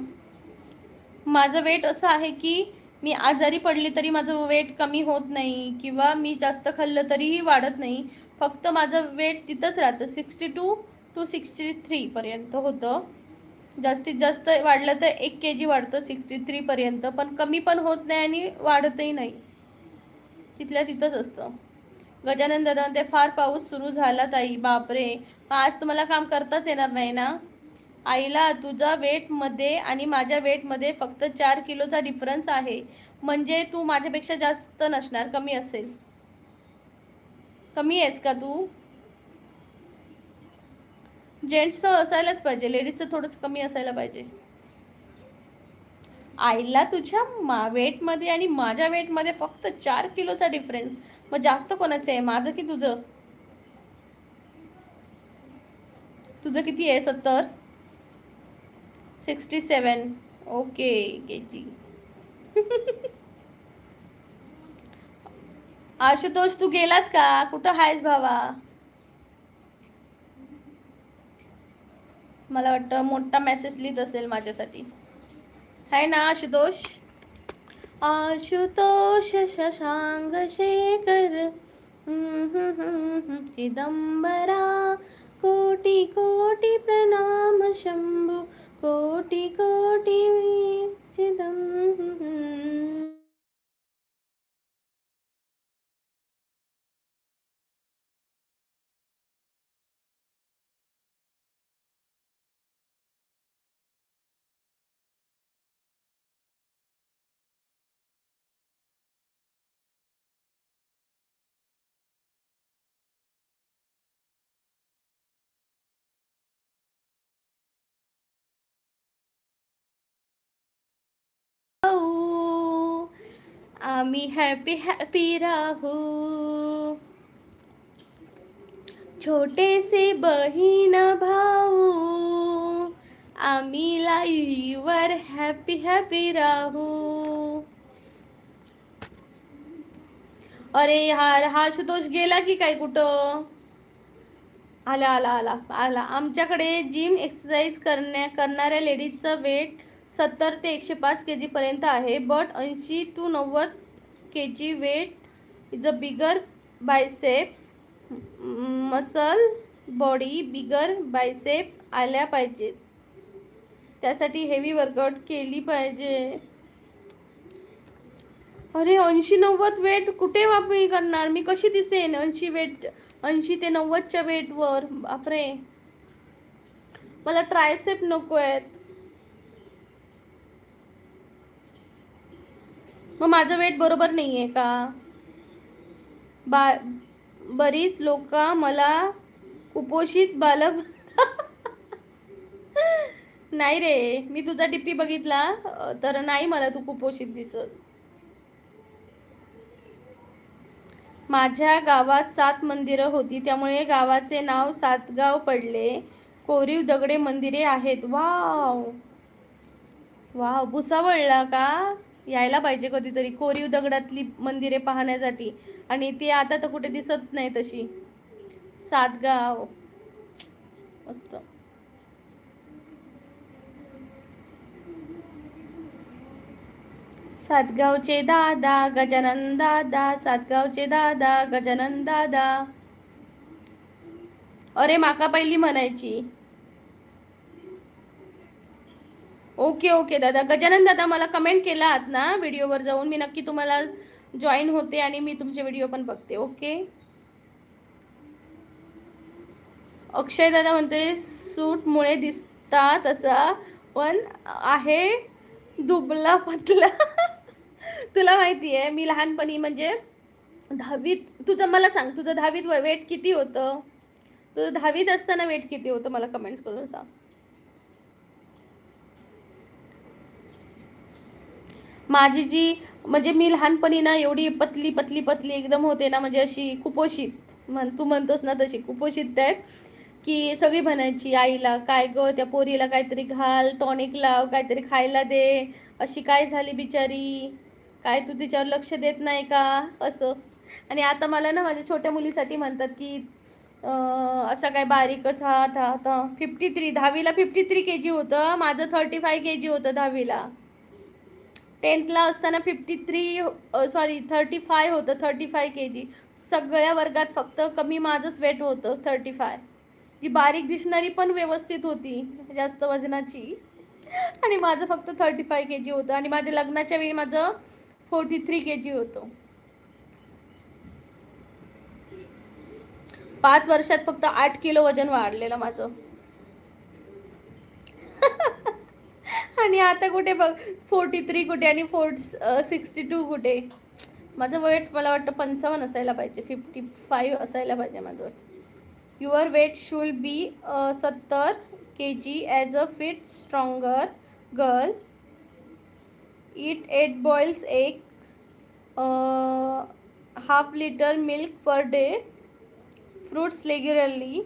माझं वेट असं आहे की मी आजारी पडली तरी माझं वेट कमी होत नाही किंवा मी जास्त खाल्लं तरीही वाढत नाही. फक्त माझं वेट तिथंच राहतं, 62 to 63 पर्यंत होतं. जास्तीत जास्त वाढलं तर 1 kg वाढतं 63 पर्यंत, पण कमी पण होत नाही आणि वाढतही नाही, तिथल्या तिथंच असतं. गजानन दादा म्हणते फार पाऊस सुरू झाला ताई, बापरे. आज तुम्हाला काम करताच येणार नाही ना. आईला तुझा वेटमध्ये आणि माझ्या वेटमध्ये फक्त 4 किलोचा डिफरन्स आहे, म्हणजे तू माझ्यापेक्षा जास्त नसणार, कमी असेल. कमी आहेस का तू? जेंट्सचं असायलाच पाहिजे, लेडीजचं थोडंसं कमी असायला पाहिजे. आईला तुझ्या वेटमध्ये आणि माझ्या वेटमध्ये फक्त 4 किलोचा डिफरन्स, मग जास्त कोणाचं आहे, माझं की तुझं? तुझं किती आहे? 70? 67. Okay KG. आशुतोष तू गेलास का? कुठं आहेस भावा? मला वाटतं मोठा मेसेज लिहित असेल माझ्यासाठी, आहे ना आशुतोष? आशुतोष शशांक शेखर चिदंबरा, कोटी कोटी प्रणाम शंभू, कोटी कोटी चिदंबरा. आम्ही हॅपी हॅपी राहू, छोटे से बहीण भाऊ, आम्ही लाईव्हवर हॅपी हॅपी राहू. अरे यार, हा आशुतोष गेला की काय कुठं? आला आला आला आला. आमच्याकडे जिम एक्सरसाइज करणाऱ्या लेडीजचं वेट 70 ते 105 के जीपर्यंत आहे. But 80 to 90 K G weight is a bigger biceps muscle body. Bigger bicep आल्या पाहिजेत, त्यासाठी हेवी वर्कआउट केली पाहिजे. अरे 80-90 वेट कुठे मी करणार? मी कशी दिसेन 80 ते 90च्या वेटवर? बापरे, मला ट्रायसेप नको आहेत. मग माझं वेट बरोबर नाही आहे का? बरीच लोक मला कुपोषित बालक नाही रे, मी तुझा डीपी बघितला तर नाही मला तू कुपोषित दिसत. माझ्या गावात 7 मंदिरं होती, त्यामुळे गावाचे नाव सातगाव पडले. कोरीव दगडे मंदिरे आहेत. वाव वाव, भुसावळला का? यायला पाहिजे कधीतरी कोरीव दगडातली मंदिरे पाहण्यासाठी. आणि ती आता तर कुठे दिसत नाही तशी. सातगाव मस्त. सातगावचे दादा गजानन दादा, सातगावचे दादा गजानन दादा. अरे माका पहिली म्हणायची. ओके ओके दादा. गजानन दादा, मला कमेंट केला आहात ना व्हिडिओवर जाऊन, मी नक्की तुम्हाला जॉईन होते आणि मी तुमचे व्हिडिओ पण बघते. ओके. अक्षय दादा म्हणतोय सूटमुळे दिसता तसा, पण आहे दुबला पतला. तुला माहिती आहे मी लहानपणी म्हणजे 10वीत, तुझं मला सांग, तुझं 10वीत वेट किती होतं? तुझं 10वीत असताना वेट किती होतं मला कमेंट्स करून सांग. माझी जी म्हणजे मी लहानपणी ना एवढी पतली पतली पतली एकदम होते ना, म्हणजे अशी कुपोषित तू म्हणतोस ना तशी कुपोषित टाईप, की सगळी म्हणायची आईला, काय गं त्या पोरीला काहीतरी घाल, टॉनिक लाव, काहीतरी खायला दे, अशी काय झाली बिचारी, काय तू तिच्यावर लक्ष देत नाही का असं. आणि आता मला ना माझ्या छोट्या मुलीसाठी म्हणतात की असा काय बारीकच हा आता 53, 10वीला 53 के जी होतं माझं, 35 के जी होतं 10वीला. 10thला असताना 35 होतं, 35 के जी. सगळ्या वर्गात फक्त कमी माझंच वेट होतं 35. जी बारीक दिसणारी पण व्यवस्थित होती, जास्त वजनाची, आणि माझं फक्त 35 के जी होतं. आणि माझ्या लग्नाच्या वेळी माझं 43 के जी होतं. 5 वर्षात फक्त 8 किलो वजन वाढलेलं माझं. आणि आता कुठे बघ, 43 कुठे आणि 62 कुठे. माझं वेट मला वाटतं 55 असायला पाहिजे, 55 असायला पाहिजे माझं weight. Your weight should be 70 K G as a fit stronger girl. Eat 8 boils egg, half litre milk per day, fruits regularly,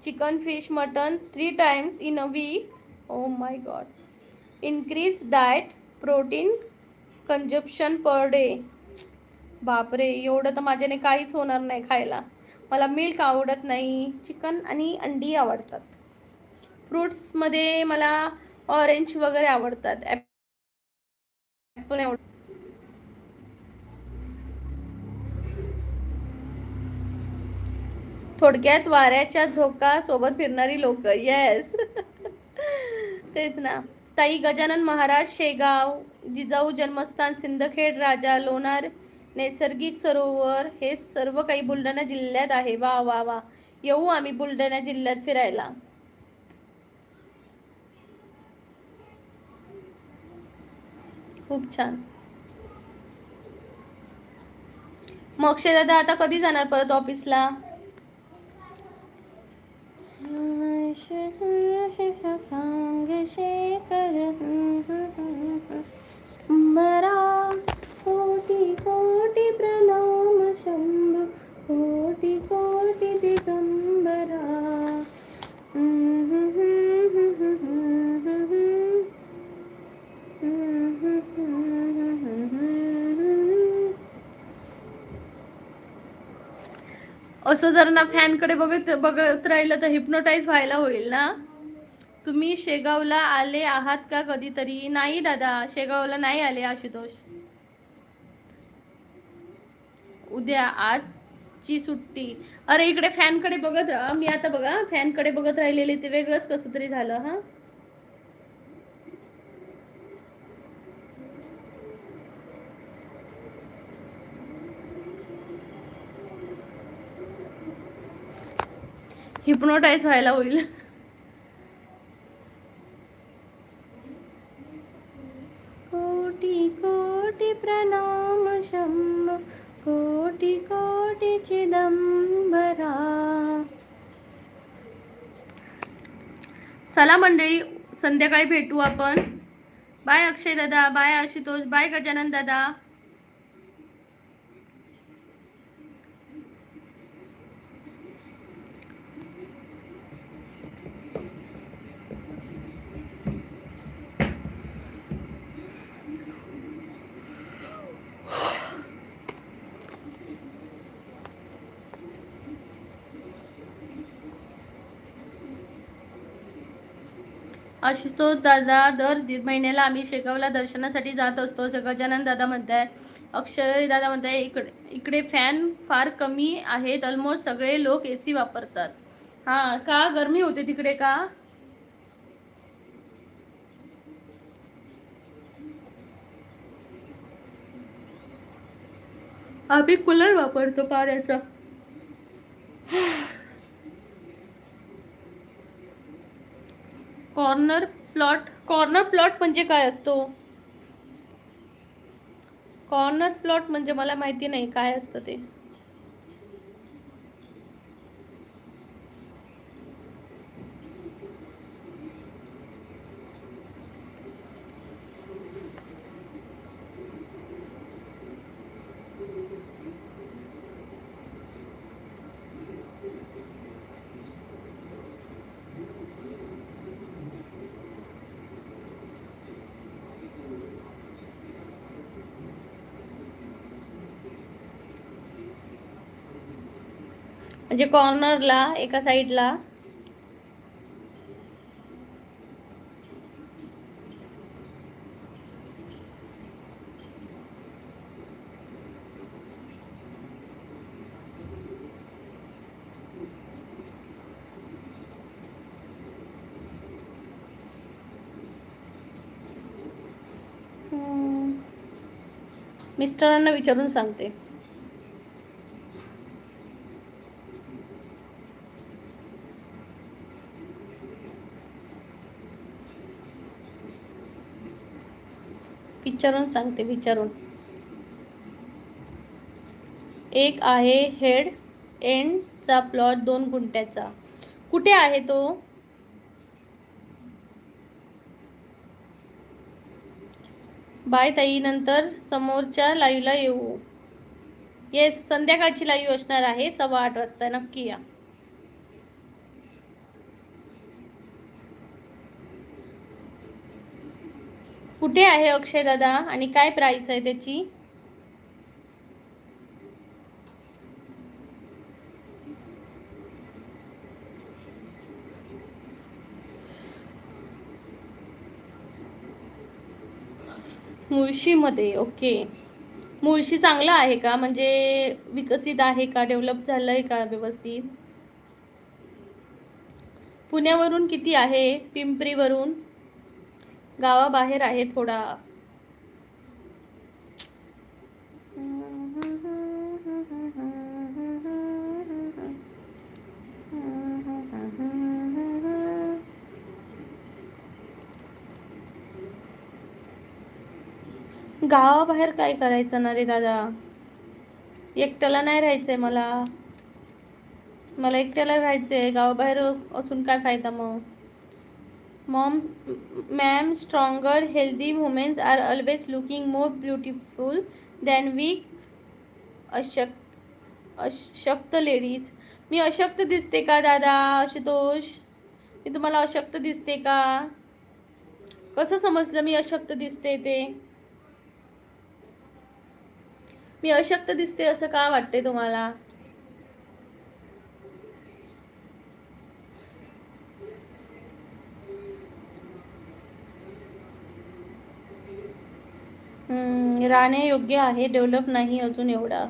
chicken, fish, mutton 3 times in a week. Oh my god. Increase diet, protein consumption per day. बापरे, एवढं तर माझ्याने काहीच होणार नाही खायला. मला milk आवडत नाही, चिकन आणि अंडी आवडतात. फ्रूट्समध्ये मला ऑरेंज वगैरे आवडतात, ॲपल आवडतात. थोडक्यात वाऱ्याच्या झोका सोबत फिरणारी लोक. येस. तेच ना. ताई गजानन महाराज शेगाव, जिजाऊ जन्मस्थान सिंदखेड राजा, लोणार नैसर्गिक सरोवर, हे सर्व काही बुलढाणा जिल्ह्यात आहे. वा वा वा, येऊ आम्ही बुलढाणा जिल्ह्यात फिरायला. खूप छान. मग अक्षय दादा आता कधी जाणार परत ऑफिसला? बरा कोटी कोटी प्रणाम शंभु, कोटी कोटी दिगंबरा. असं जर ना फॅनकडे बघत बघत राहिलं तर हिप्नोटाईज व्हायला होईल ना. तुम्ही शेगावला आले आहात का कधीतरी? नाही दादा, शेगावला नाही आले आशुतोष. उद्या आजची सुट्टी. अरे इकडे फॅनकडे बघत राहा. मी आता बघा फॅनकडे बघत राहिलेले ते वेगळंच कसं तरी झालं. हा हिप्नोटाईज व्हायला होईल. कोटी कोटी प्रणाम शंभो, कोटी कोटी चिदंबरा. चला मंडळी, संध्याकाळी भेटू आपण. बाय अक्षय दादा, बाय आशुतोष, बाय गजानन दादा. आशुतोष दादा, दर महिन्याला आम्ही शेगावला दर्शनासाठी जात असतो. गजानन दादा म्हणताय. अक्षय दादा म्हणताय इकडे फॅन फार कमी आहेत, ऑलमोस्ट सगळे लोक AC वापरतात. हा का, गरमी होते तिकडे का? आम्ही कूलर वापरतो पाण्याचा. कॉर्नर प्लॉट म्हणजे काय असतो? कॉर्नर प्लॉट म्हणजे मला माहिती नाही काय असतं ते. म्हणजे कॉर्नरला एका साईडला. मिस्टरांना विचारून सांगते. विचारून. एक आहे हेड एंडचा प्लॉट 2 गुंठ्याचा. कुठे आहे तो? बाय ताई, नंतर समोरच्या लाईव्हला येऊ. येस, संध्याकाळची लाईव्ह असणार आहे 8:15 वाजता. नक्की या. कुठे आहे अक्षय दादा आणि काय प्राइस आहे त्याची? मुळशीमध्ये. ओके. मुळशी चांगला आहे का, म्हणजे विकसित आहे का, डेव्हलप झालं आहे का व्यवस्थित? पुण्यावरून किती आहे? पिंपरीवरून. गावाबाहेर आहे थोडा. गावाबाहेर काय करायचं ना रे दादा? एकट्याला नाही राहायचंय मला. एकट्याला राहायचंय. गावाबाहेर असून काय फायदा मग? Ma'am, stronger healthy womens are always looking more beautiful than weak अशक्त लेडीज. मी अशक्त दिसते का दादा आशुतोष? मी तुम्हाला अशक्त दिसते का? कसं समजलं मी अशक्त दिसते ते? मी अशक्त दिसते असं का वाटते तुम्हाला? राहणे योग्य आहे, डेव्हलप नाही अजून एवढा.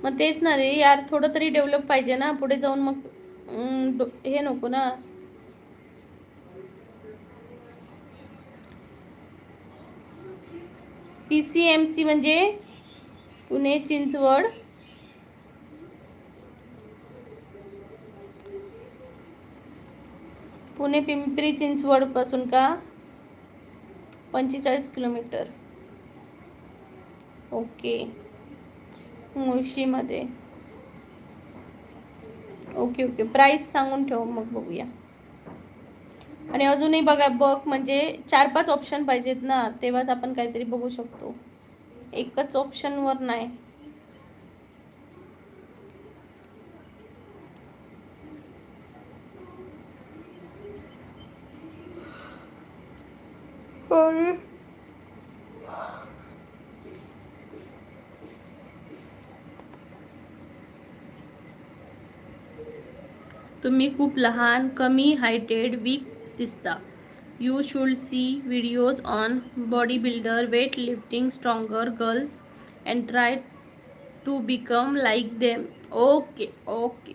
मग तेच ना रे यार, थोडं तरी डेव्हलप पाहिजे ना पुढे जाऊन. मग हे नको ना. PCMC म्हणजे पुणे चिंचवड. पुणे पिंपरी चिंचवड पासून का 45 किलोमीटर. ओके. मुळशीमध्ये. ओके ओके, प्राईस सांगून ठेव मग बघूया. आणि अजूनही बघा बघ, म्हणजे 4-5 ऑप्शन पाहिजेत ना, तेव्हाच आपण काहीतरी बघू शकतो. एकच ऑप्शनवर नाही. तुम्ही खूप लहान, कमी हायटेड, वीक दिसता. You should see videos on body builder, weight lifting, stronger girls and try to become like them. Okay okay.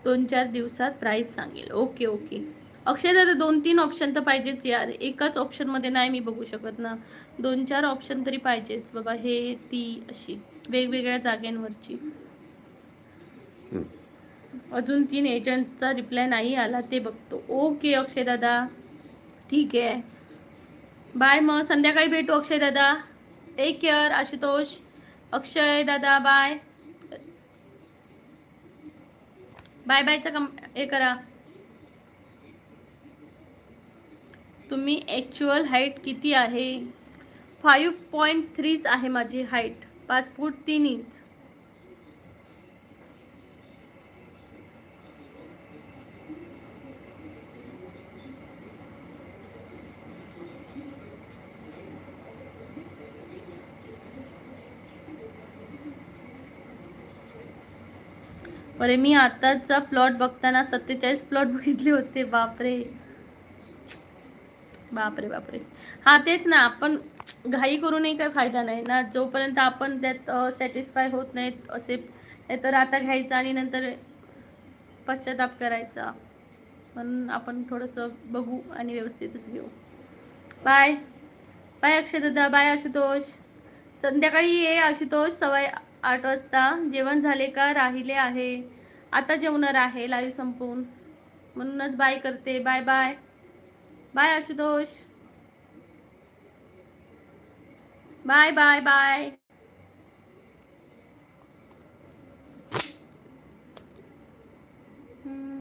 2-4 दिवसात प्राईस सांगेल. Okay okay. अक्षय दादा 2-3 ऑप्शन तर पाहिजेच यार, एकाच ऑप्शनमध्ये नाही मी बघू शकत ना. 2-4 ऑप्शन तरी पाहिजेच बाबा. हे ती अशी वेगवेगळ्या जागांवरची. अजून 3 एजंटचा रिप्लाय नाही आला, ते बघतो. ओके अक्षय दादा, ठीक आहे. बाय, मग संध्याकाळी भेटू अक्षय दादा. Take care. आशुतोष, अक्षय दादा बाय. बाय बायचा हे करा. तुम्ही ॲक्च्युअल हाईट किती आहे? 5.3 आहे माझी हाईट, 5 फूट 3 इंच. अरे मी आताचा प्लॉट बघताना 47 प्लॉट बघितले होते. बापरे बापरे बापरे. हा तेच ना, आपण घाई करूनही काही फायदा नाही ना, जोपर्यंत आपण त्यात सॅटिस्फाय होत नाहीत असे. तर आता घ्यायचं आणि नंतर पश्चाताप करायचा. म्हणून आपण थोडंसं बघू आणि व्यवस्थितच घेऊ. बाय बाय अक्षय दादा, बाय आशुतोष. संध्याकाळी ये आशुतोष, 8:15 वाजता. जेवण झाले का? राहिले आहे, आता जेवणार आहे लाईव्ह संपवून, म्हणूनच बाय करते. Bye bye bye Ashutosh. Bye bye bye.